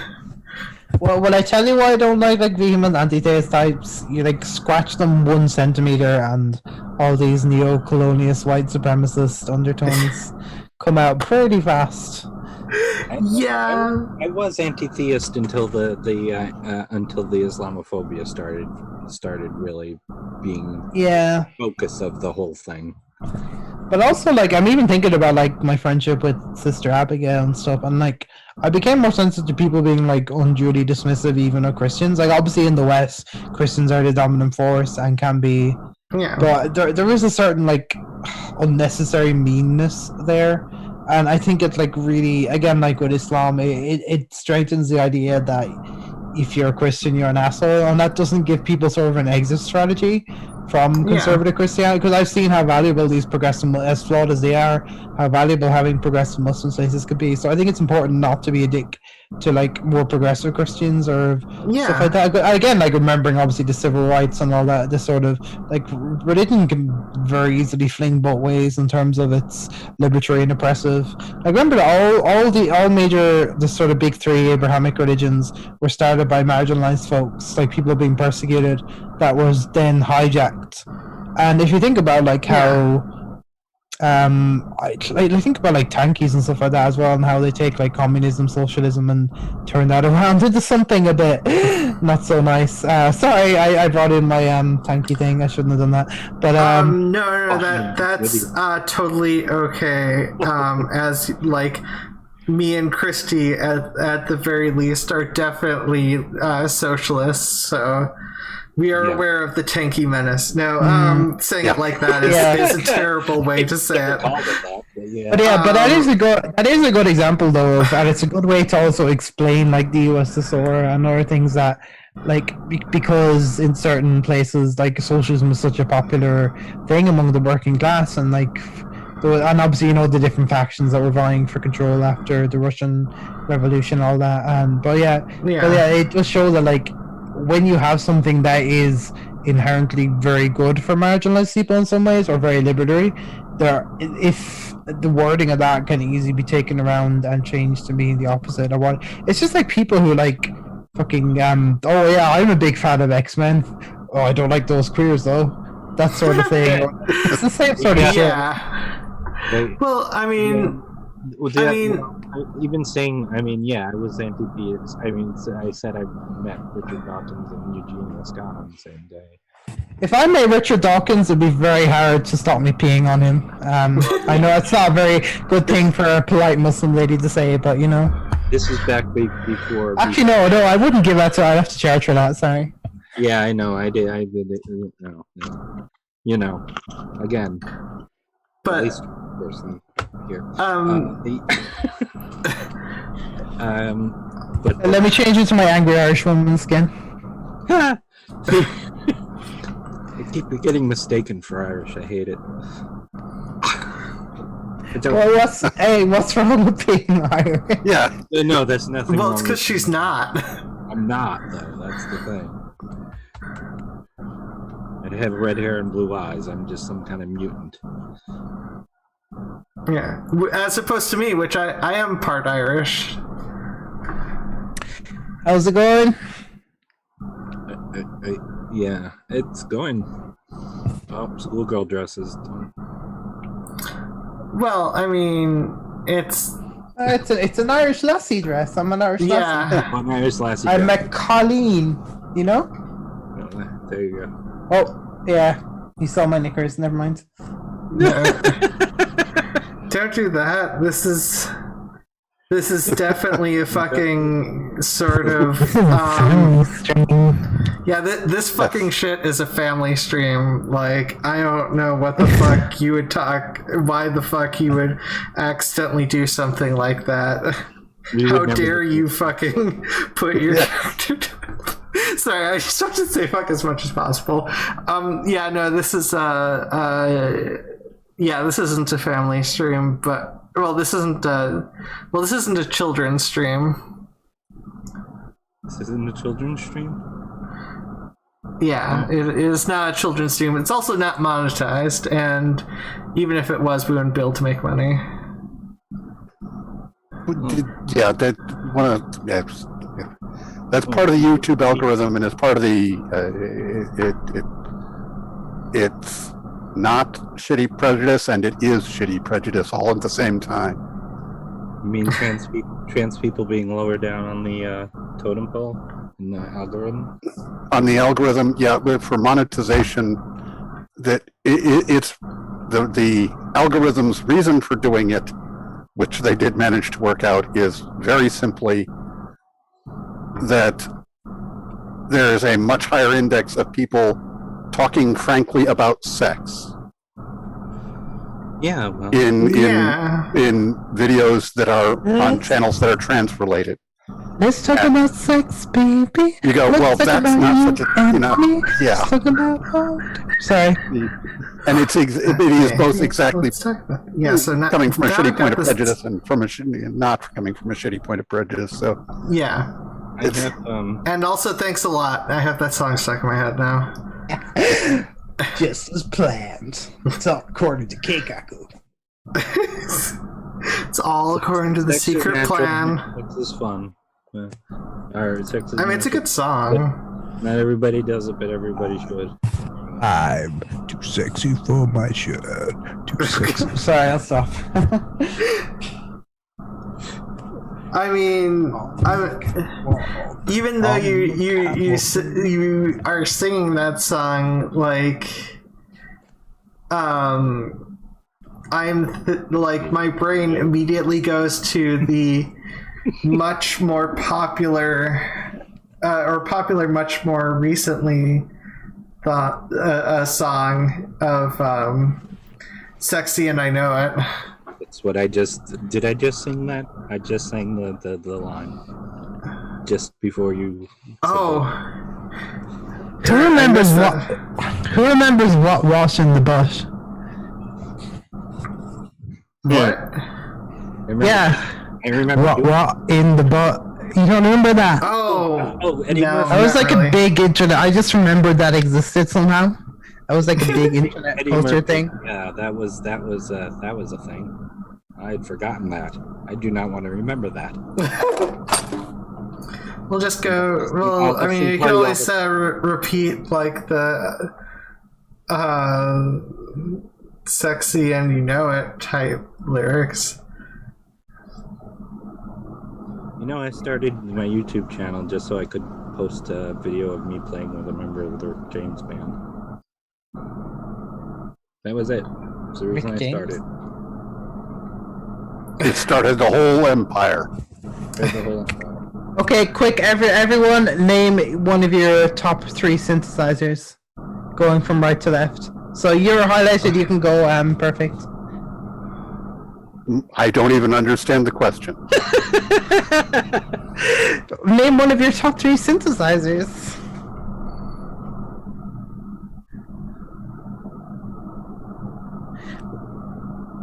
Well, will I tell you why I don't like vehement anti-theist types? You like scratch them 1 centimeter, and all these neo-colonialist white supremacist undertones come out pretty fast. Yeah, I was anti-theist until the Islamophobia started really being Yeah. focus of the whole thing. But also, like, I'm even thinking about, like, my friendship with Sister Abigail and stuff, and, like, I became more sensitive to people being, like, unduly dismissive even of Christians. Like, obviously in the West, Christians are the dominant force and can be... yeah. But there is a certain, like, unnecessary meanness there. And I think it's, like, really, again, like with Islam, it strengthens the idea that if you're a Christian, you're an asshole, and that doesn't give people sort of an exit strategy from conservative Christianity, because I've seen how valuable these progressive, as flawed as they are, how valuable having progressive Muslim spaces could be. So I think it's important not to be a dick to like more progressive Christians or stuff like that. Again, like remembering obviously the civil rights and all that, this sort of like religion can very easily fling both ways in terms of its liberatory and oppressive. I remember that all major, the sort of big three Abrahamic religions were started by marginalized folks, like people being persecuted, that was then hijacked. And if you think about like how I think about like tankies and stuff like that as well, and how they take like communism, socialism, and turn that around into something a bit not so nice. Sorry, I brought in my tanky thing. I shouldn't have done that. But no, that's totally okay. As like me and Christy at the very least are definitely socialists, so we are aware of the tanky menace. No, saying it like that is a terrible way to say it. But that is a good example though, and it's a good way to also explain like the USSR and other things that like because in certain places like socialism is such a popular thing among the working class, and like and obviously you know the different factions that were vying for control after the Russian Revolution, all that. But it does show that like when you have something that is inherently very good for marginalized people in some ways, or very liberatory, if the wording of that can easily be taken around and changed to mean the opposite of what it's just like people who like fucking I'm a big fan of X-Men. Oh, I don't like those queers though. That sort of thing. It's the same sort of shit. Well, I mean, even saying, I was anti-theist. I said I met Richard Dawkins in Eugene, Wisconsin on the same day. If I met Richard Dawkins, it'd be very hard to stop me peeing on him. I know it's not a very good thing for a polite Muslim lady to say, but you know. This is back before. Actually, no, I wouldn't give that to her. I'd have to charge for that, sorry. Yeah, I know, I did it. No. You know, again. But at least person here. But let me change into my angry Irish woman skin. I keep getting mistaken for Irish. I hate it. Well, what's wrong with being Irish? Yeah. No, that's nothing. Well, wrong it's because she's not. I'm not, though. That's the thing. I have red hair and blue eyes. I'm just some kind of mutant. Yeah, as opposed to me, which I am part Irish. How's it going? Yeah, it's going. Oh, schoolgirl dresses. Well, I mean, it's an Irish lassie dress. I'm an Irish lassie. An Irish lassie. I'm a Colleen, you know? There you go. Oh, yeah. You saw my knickers, never mind. No. Don't do that. This is definitely a fucking sort of this fucking shit is a family stream. Like, I don't know what the fuck you would why the fuck you would accidentally do something like that. How dare you fucking put your character to... Sorry, I just want to say fuck as much as possible. Yeah, no, this is this isn't a family stream, but this isn't a children's stream. This isn't a children's stream? Yeah, it is not a children's stream. It's also not monetized, and even if it was, we wouldn't be able to make money. Yeah, that's part of the YouTube algorithm, and it's part of the it's not shitty prejudice, and it is shitty prejudice all at the same time. You mean trans people being lower down on the totem pole in the algorithm? On the algorithm, yeah, but for monetization, that it's the algorithm's reason for doing it, which they did manage to work out, is very simply that there is a much higher index of people talking frankly about sex. Yeah, well, in videos that are on channels that are trans related. Let's talk about sex, baby. You go, well, that's not such a, yeah. Let's talk about sorry. And it is both exactly So coming from a shitty point of prejudice and not coming from a shitty point of prejudice. So yeah. I have, and also, thanks a lot. I have that song stuck in my head now. Just as planned. It's all according to Keikaku. It's all according to the sex is secret natural, plan. Sex is fun. Yeah. Sex is It's a good song. Not everybody does it, but everybody should. I'm too sexy for my shirt. Too sexy. Sorry, I'll stop. Even though you are singing that song, like, my brain immediately goes to the much more popular, much more recently thought a song of "Sexy and I Know It." That's what I just did. I just sing that. I just sang the line just before you. Who remembers what wash in the butt? What? I remember. What in the butt? You don't remember that? That was like a big internet. I just remembered that existed somehow. That was like a big internet culture thing. Yeah, that was a thing. I had forgotten that. I do not want to remember that. We'll just go. Well, you can always repeat like the "sexy and you know it" type lyrics. I started my YouTube channel just so I could post a video of me playing with a member of the James band. That was it. That's the reason I started. It started the whole empire. Okay, quick, everyone, name one of your top 3 synthesizers, going from right to left. So you're highlighted. You can go Perfect. I don't even understand the question. Name one of your top 3 synthesizers.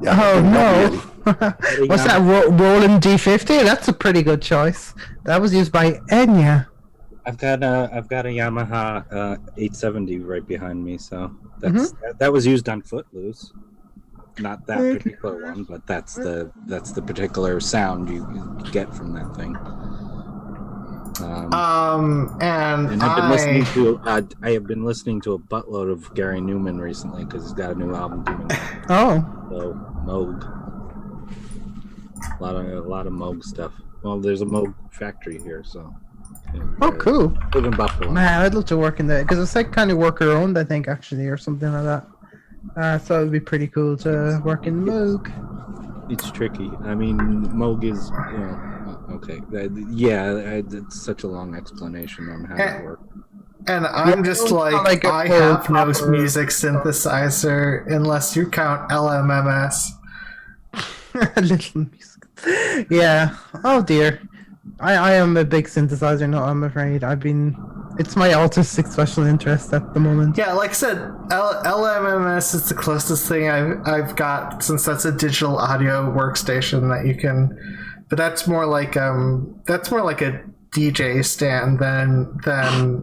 Yeah, oh no. What's that, Roland D50? That's a pretty good choice. That was used by Enya. I've got a Yamaha 870 right behind me, so that was used on Footloose. Not that particular one, but that's the particular sound you get from that thing. And I have been listening to a buttload of Gary Newman recently because he's got a new album coming out. Oh. So Moog. A lot of Moog stuff. Well, there's a Moog factory here, so. Oh, cool. Live in Buffalo. Man, I'd love to work in that because it's like kind of worker owned, I think, actually, or something like that. So it would be pretty cool to work in Moog. It's tricky. I mean, Moog is, okay. It's such a long explanation on how it works. And I'm just like I have no music synthesizer unless you count LMMS. Little music. Yeah. Oh dear. I am a big synthesizer nut, I'm afraid. It's my autistic special interest at the moment. Yeah, like I said, LMMS is the closest thing I've got, since that's a digital audio workstation that you can. But that's more like a DJ stand than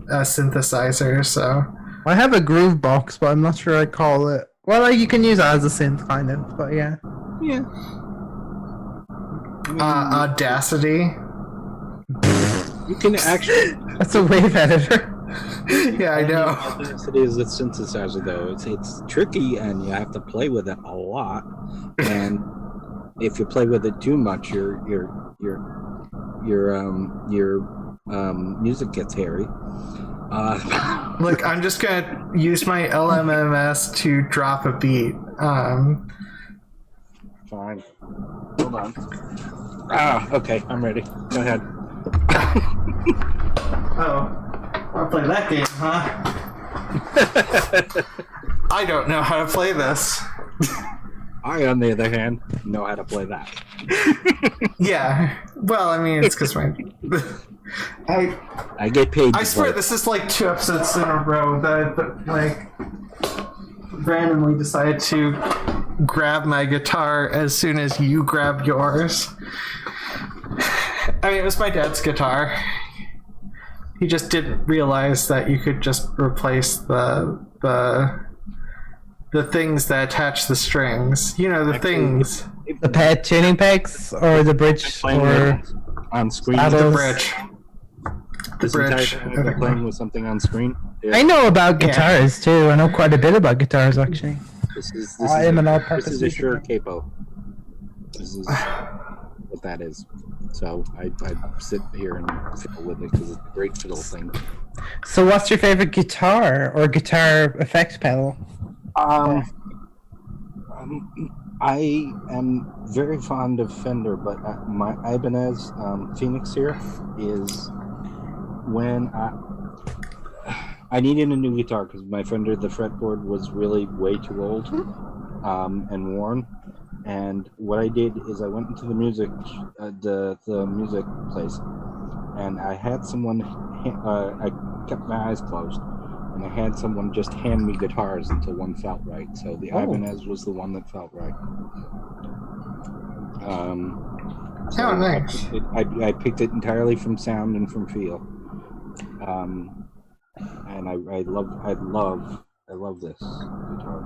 a synthesizer. So I have a groove box, but I'm not sure I'd call it. Well, you can use it as a synth, kind of, but yeah. Yeah. Audacity. You can actually. That's a wave editor. Yeah, I know. Audacity is a synthesizer, though. It's tricky, and you have to play with it a lot. And if you play with it too much, your music gets hairy. Look, I'm just gonna use my LMMS to drop a beat. Fine. Hold on. Okay, I'm ready. Go ahead. Oh, I'll play that game, huh? I don't know how to play this. I, on the other hand, know how to play that. Yeah. Well, I mean, it's because I get paid. I swear, this is like 2 episodes in a row that I randomly decided to grab my guitar as soon as you grabbed yours. I mean, it was my dad's guitar. He just didn't realize that you could just replace the things that attach the strings. You know, the things. The pad tuning pegs, or the bridge, or on screen. The bridge. The bridge. I've been playing with something on screen. Yeah. I know about guitars too. I know quite a bit about guitars, actually. This is a sure capo. This is what that is. So I sit here and fiddle with it because it's a great fiddle thing. So what's your favorite guitar or guitar effect pedal? I am very fond of Fender, but my Ibanez Phoenix here is when I needed a new guitar because my Fender, the fretboard was really way too old and worn. And what I did is I went into the music place, and I had someone. I kept my eyes closed, and I had someone just hand me guitars until one felt right. So the Ibanez was the one that felt right. So nice. I picked it entirely from sound and from feel. And I love this guitar.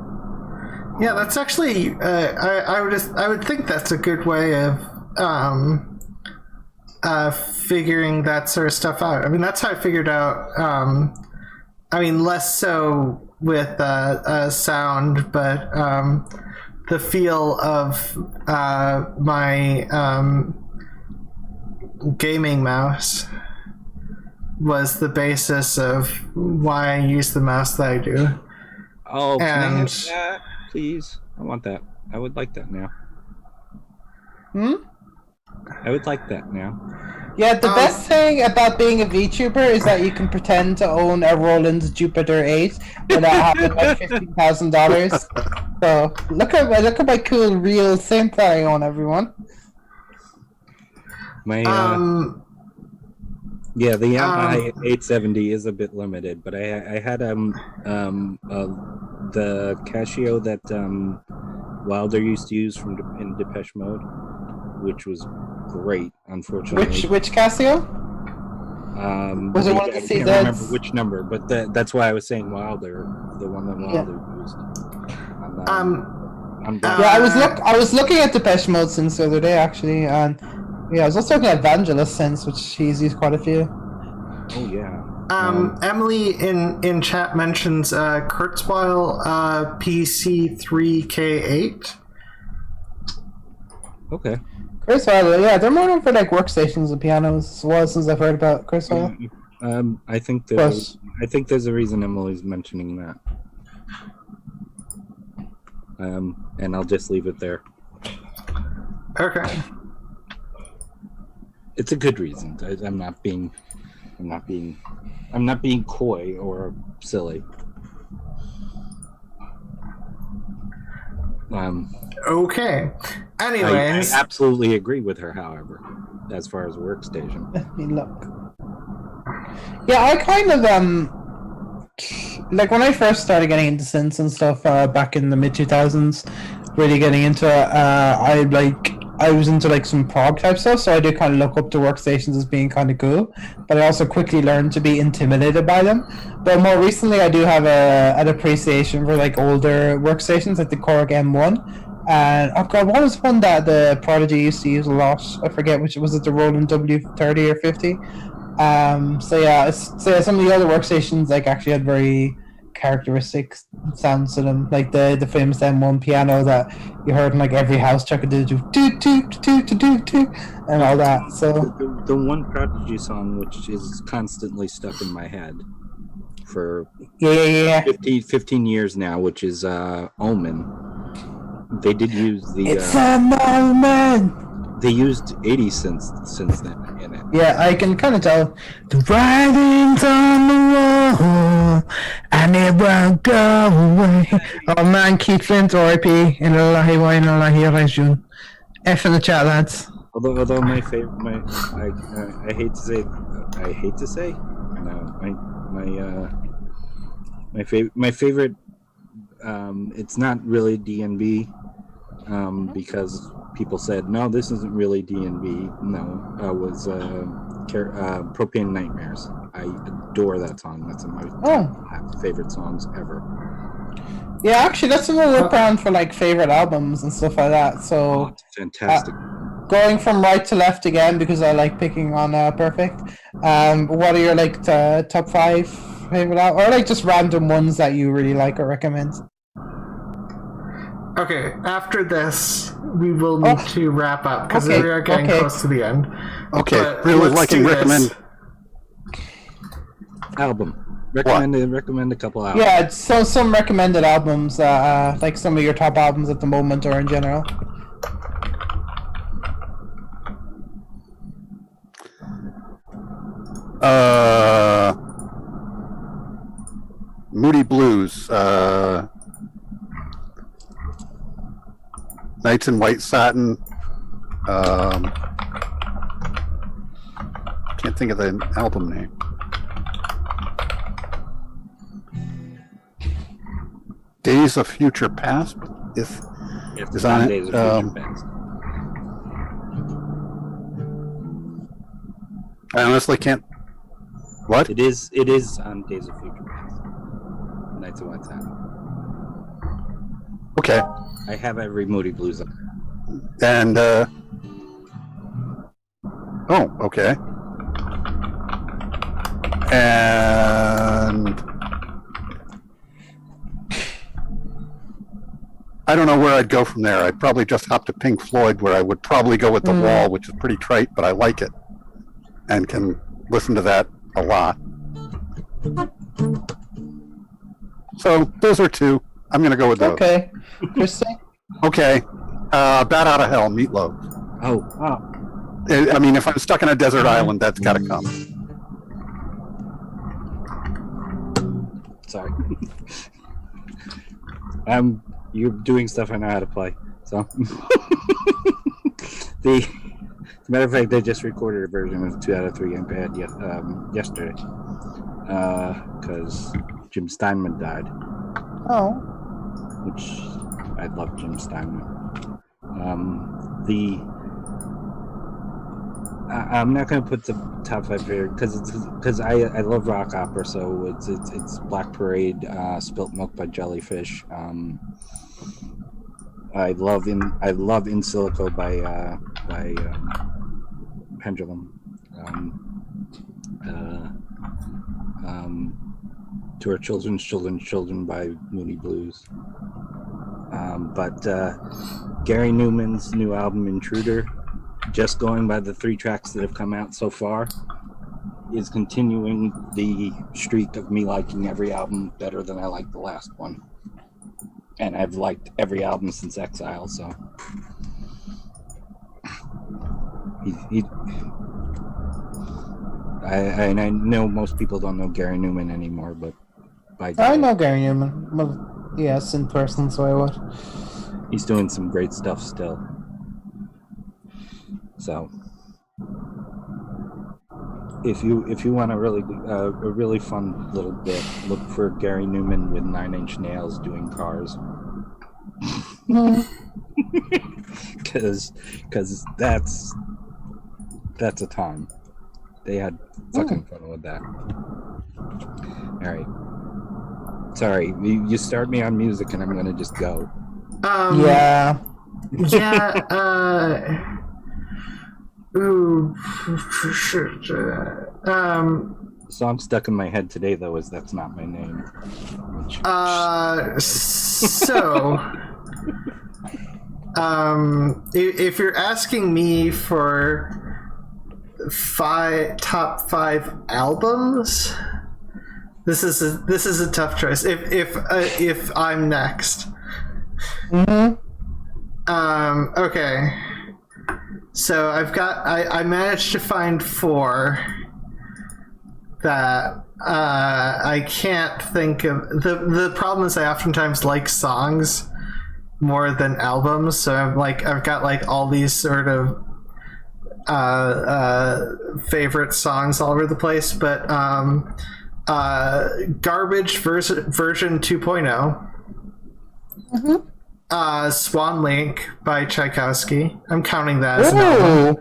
Yeah, that's actually. I would think that's a good way of figuring that sort of stuff out. I mean, that's how I figured out. I mean, less so with sound, but the feel of my gaming mouse was the basis of why I use the mouse that I do. Oh, can I have that, please? I want that. I would like that now. I would like that now. Yeah, the best thing about being a VTuber is that you can pretend to own a Roland Jupiter 8 without having like $15,000. So look at my cool real synth I own, everyone. My yeah, the Yamaha 870 is a bit limited, but I had the Casio that Wilder used to use in Depeche Mode, which was great. Unfortunately, which Casio? Was it one of the I can't remember which number, but that's why I was saying Wilder, the one that Wilder used. I was looking at Depeche Mode since the other day, actually, and yeah, I was also looking at Vangelis since, which he's used quite a few. Oh yeah. Emily in chat mentions Kurzweil PC3K8. Okay. Kurzweil, yeah, they're more known for like workstations and pianos as well, since I've heard about Kurzweil. I think there's a reason Emily's mentioning that. And I'll just leave it there. Okay. It's a good reason. I'm not being coy or silly. Okay. I Anyways, absolutely agree with her, however, as far as workstation. Let me look. Yeah, I kind of like when I first started getting into synths and stuff back in the mid 2000s, really getting into it. I was into like some prog type stuff, so I did kind of look up to workstations as being kind of cool. But I also quickly learned to be intimidated by them. But more recently, I do have an appreciation for like older workstations, like the Korg M1. And oh god, what was one that the Prodigy used to use a lot? I forget which was it, the Roland W30 or 50. So yeah, some of the other workstations like actually had very characteristic sounds to them, like the famous M1 piano that you heard in like every house check do and all that. So the one Prodigy song which is constantly stuck in my head for 15 years now, which is Omen. They did use the it's a moment. They used 80 since then in it. Yeah, I can kind of tell. The writing's on the wall, and it won't go away. Oh man, Keith Flint, R.I.P. In Allahi wa in Allahi rajun. F in the chat, lads. Although my favorite, I hate to say, my favorite. It's not really D&B, because people said no, this isn't really D&B. No, was Propane Nightmares. I adore that song. That's one of my favorite songs ever. Yeah, actually, that's a little look around for like favorite albums and stuff like that. So it's fantastic. Going from right to left again because I like picking on Perfict. What are your like top 5 favorite albums, or like just random ones that you really like or recommend? okay, after this, we will need to wrap up because we are getting close to the end. Okay, But really let's like and do this. recommend. Album. Recommend a couple albums. Yeah, so some recommended albums, like some of your top albums at the moment or in general. Moody Blues, Nights in White Satin. Can't think of the album name. Days of Future Past is on Days it. of Future Past. I honestly can't. What? It is on Days of Future Past. Nights of White Satin. Okay. I have every Moody Blues on. And okay. And I don't know where I'd go from there. I'd probably just hop to Pink Floyd, where I would probably go with The Wall, which is pretty trite, but I like it and can listen to that a lot. So those are 2. I'm going to go with those. Okay. Christy? Okay. Bat Out of Hell, Meatloaf. Oh. I mean, if I'm stuck on a desert island, that's got to come. Sorry. You're doing stuff I know how to play. So, as a matter of fact, they just recorded a version of 2 out of 3 Impact yesterday, because Jim Steinman died. Oh. Which I love Jim Steinman. I'm not going to put the top 5 favorite because I love rock opera, so it's Black Parade, Spilt Milk by Jellyfish. I love In Silico by Pendulum. To Our Children's Children by Moody Blues. But Gary Newman's new album Intruder, just going by the 3 tracks that have come out so far, is continuing the streak of me liking every album better than I liked the last one. And I've liked every album since Exile, so I know most people don't know Gary Newman anymore, but I know Gary Newman. Well, yes, in person, so I would. He's doing some great stuff still. So, if you want a really fun little bit, look for Gary Newman with 9 Inch Nails doing Cars. Because that's a time. They had fucking fun with that. All right. Sorry, you start me on music and I'm gonna just go. Yeah. Yeah. Ooh. Song stuck in my head today though is "That's Not My Name." Which, So. If you're asking me for top 5 albums, this is a tough choice. If I'm next. Okay. So I managed to find 4 that I can't think of. The problem is I oftentimes like songs more than albums, so I've got like all these sort of favorite songs all over the place, but Garbage version 2.0. Swan Lake by Tchaikovsky. I'm counting that as an album.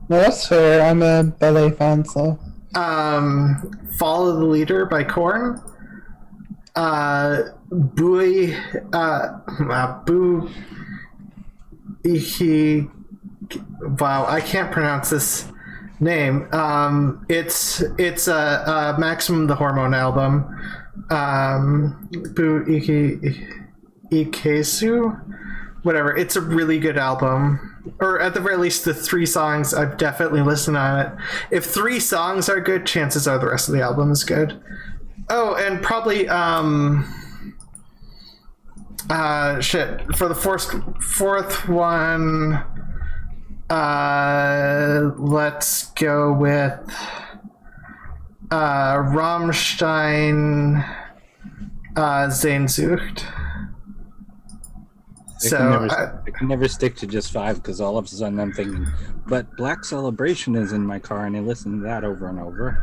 No, that's fair. I'm a ballet fan, so. Follow the Leader by Korn. Boo Ichi. Wow, I can't pronounce this name. It's a Maximum the Hormone album. Boo Ichi Ikesu, whatever. It's a really good album, or at the very least, the 3 songs I've definitely listened on it. If 3 songs are good, chances are the rest of the album is good. Oh, and probably for the fourth one, let's go with Rammstein, Sehnsucht. I can never stick to just 5 because all of a sudden I'm thinking, but Black Celebration is in my car and I listen to that over and over.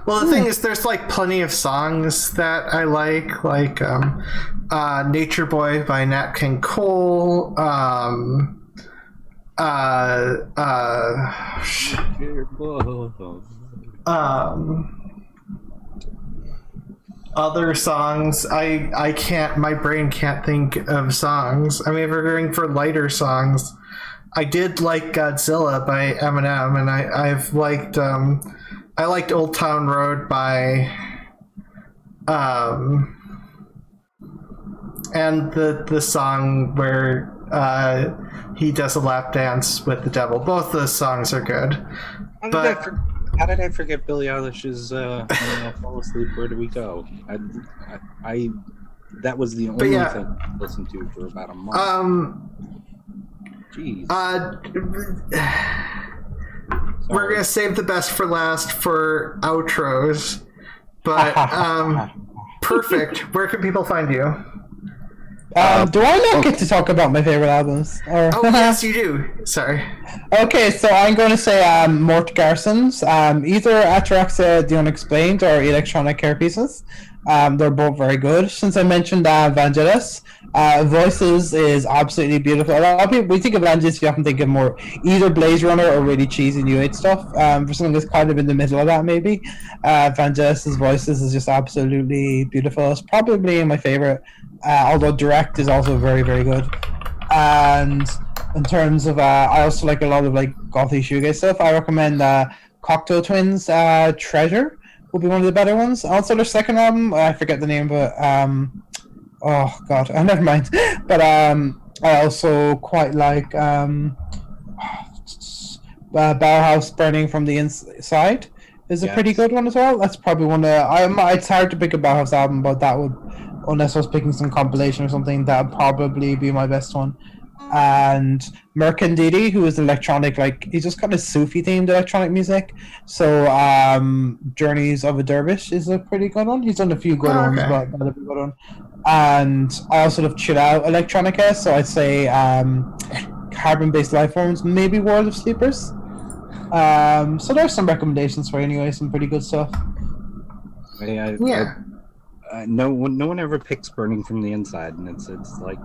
Well, the thing is, there's like plenty of songs that I like Nature Boy by Nat King Cole, other songs. I can't, my brain can't think of songs. I mean, if we're going for lighter songs, I did like Godzilla by Eminem, and I've liked I liked Old Town Road by and the song where he does a lap dance with the devil. Both those songs are good. How did I forget Billie Eilish's Fall Asleep, Where Do We Go? I that was the only thing I listened to for about a month. Jeez. We're gonna save the best for last for outros, but Perfict, where can people find you? Do I not get to talk about my favorite albums? Or... Oh yes, you do. Sorry. Okay, so I'm going to say Mort Garson's, either Ataraxia The Unexplained or Electronic Care Pieces. They're both very good. Since I mentioned Vangelis, Voices is absolutely beautiful. A lot of people, we think of Vangelis, you often think of more either Blaze Runner or really cheesy New Age stuff. For something that's kind of in the middle of that, maybe. Vangelis' Voices is just absolutely beautiful. It's probably my favorite, although Direct is also very, very good. And in terms of, I also like a lot of like gothy shoegaze stuff. I recommend Cocteau Twins' Treasure will be one of the better ones. Also, their second album, I forget the name, but oh god, never mind. But I also quite like Bauhaus Burning from the Inside is a pretty good one as well. That's probably one that it's hard to pick a Bauhaus album, but that would, unless I was picking some compilation or something, that would probably be my best one. and Mercandidi, who is electronic, like he's just kind of Sufi themed electronic music. So Journeys of a Dervish is a pretty good one. He's done a few good ones, but not a good one. And I also love chill out electronica, so I'd say Carbon Based Life Forms, maybe World of Sleepers. So there's some recommendations for you anyway, some pretty good stuff. No one ever picks Burning from the Inside, and it's like,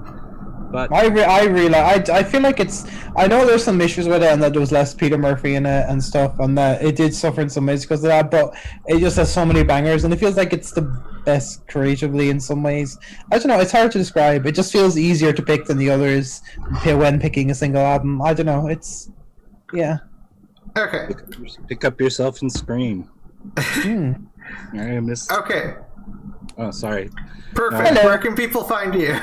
but I feel like it's. I know there's some issues with it, and that there was less Peter Murphy in it and stuff, and that it did suffer in some ways because of that. But it just has so many bangers, and it feels like it's the best creatively in some ways. I don't know. It's hard to describe. It just feels easier to pick than the others when picking a single album. I don't know. It's Okay. Pick up yourself and scream. I miss. Okay. Oh, sorry. Perfect. Where can people find you?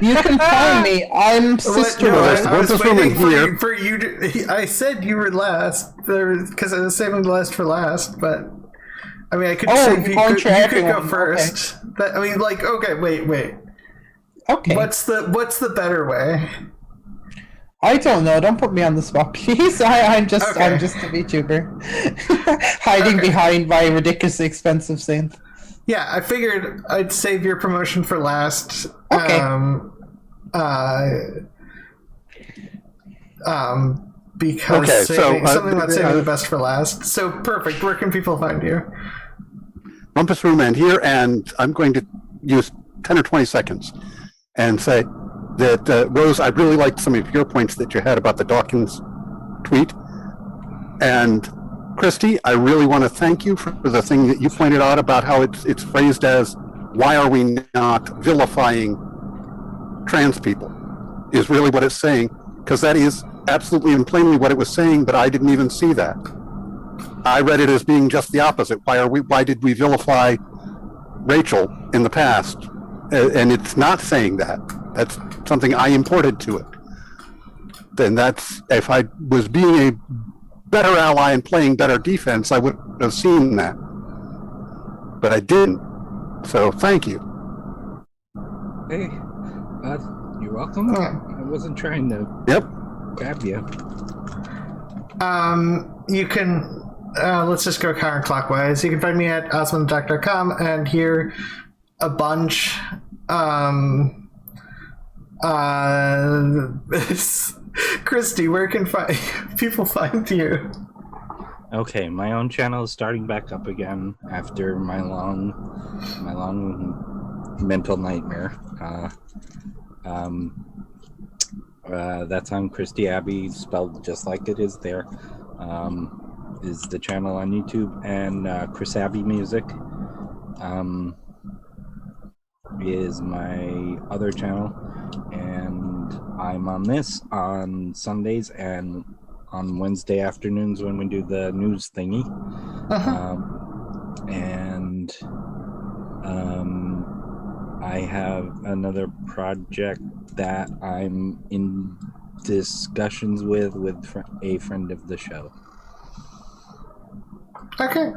You can find me. I'm Sister Rose. I was waiting for you to. I said you were last because I was saving the last for last, but I mean, I could say you could go first. Okay. But, I mean, like, okay, wait. Okay. What's the better way? I don't know. Don't put me on the spot, please. I'm just a VTuber hiding behind my ridiculously expensive synth. Yeah, I figured I'd save your promotion for last. Okay. Because something about saving the best for last. So perfect. Where can people find you? Rumpus Room and here, and I'm going to use 10 or 20 seconds and say that, Rose, I really liked some of your points that you had about the Dawkins tweet. And Christy, I really want to thank you for the thing that you pointed out about how it's phrased as, why are we not vilifying trans people, is really what it's saying, because that is absolutely and plainly what it was saying, but I didn't even see that. I read it as being just the opposite. Why did we vilify Rachel in the past? And it's not saying that. That's something I imported to it. Then that's, if I was being a better ally and playing better defense, I would have seen that. But I didn't. So thank you. Hey, you're welcome. I wasn't trying to grab you. You can, let's just go counterclockwise. You can find me at osmonddoc.com and hear a bunch. Christy, where can people find you? Okay, my own channel is starting back up again after my long mental nightmare. That's on Christy Abbey, spelled just like it is there. Is the channel on YouTube, and Chris Abbey Music is my other channel, and I'm on this on Sundays and on Wednesday afternoons when we do the news thingy. I have another project that I'm in discussions with a friend of the show. Okay.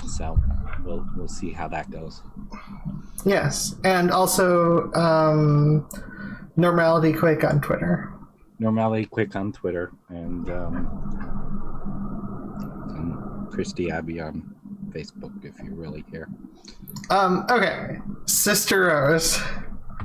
So we'll see how that goes. Yes, and also Normality Quake on Twitter. Normality Quake on Twitter, and Christy Abbey on Facebook if you really care. Okay, Sister Rose.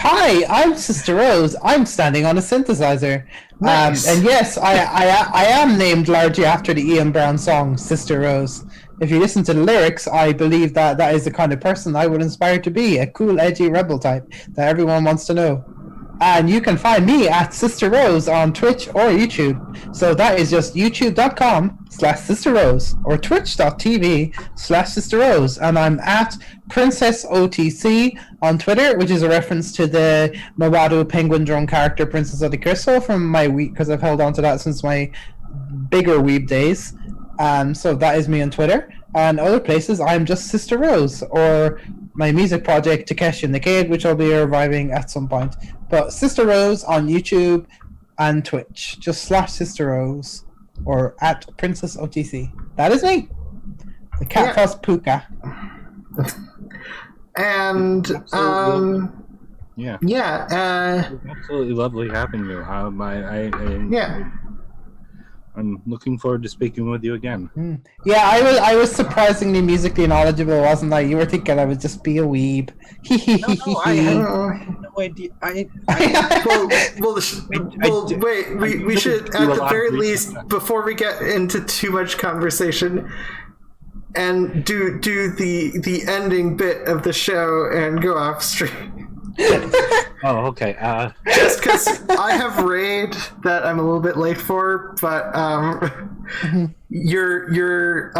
Hi, I'm Sister Rose. I'm standing on a synthesizer. Nice. And yes, I am named largely after the Ian Brown song Sister Rose. If you listen to the lyrics, I believe that is the kind of person I would inspire to be, a cool, edgy rebel type that everyone wants to know. And you can find me at Sister Rose on Twitch or YouTube. So that is just youtube.com/Sister Rose or twitch.tv/Sister Rose. And I'm at Princess OTC on Twitter, which is a reference to the Mawadu penguin drone character Princess of the Crystal from my week, because I've held on to that since my bigger weeb days. So that is me on Twitter. And other places, I'm just Sister Rose, or my music project Takeshi and the Cade, which I'll be reviving at some point. But Sister Rose on YouTube and Twitch, just /Sister Rose, or at Princess OTC. That is me, the cat fuss Puka. And Yeah. Yeah. It was absolutely lovely having you. Yeah. I'm looking forward to speaking with you again. Yeah, I was surprisingly musically knowledgeable, wasn't I? You were thinking I would just be a weeb. No, I had no idea. Wait. We should, at the very least, before we get into too much conversation, and do the ending bit of the show and go off stream. Oh, okay. Just because I have raid that I'm a little bit late for, but your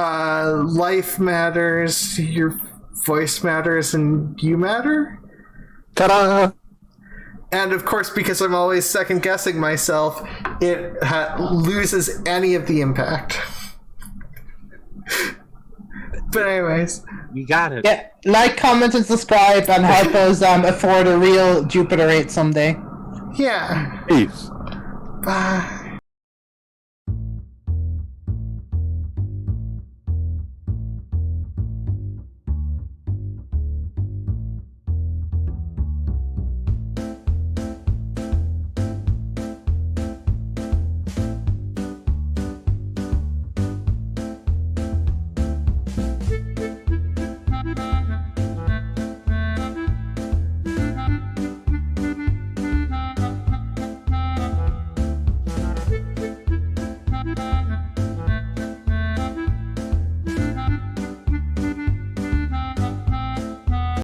life matters, your voice matters, and you matter. Ta-da! And of course, because I'm always second guessing myself, it loses any of the impact. But anyways, you got it. Yeah, like, comment, and subscribe, and help us afford a real Jupiter 8 someday. yeah. Peace. Bye.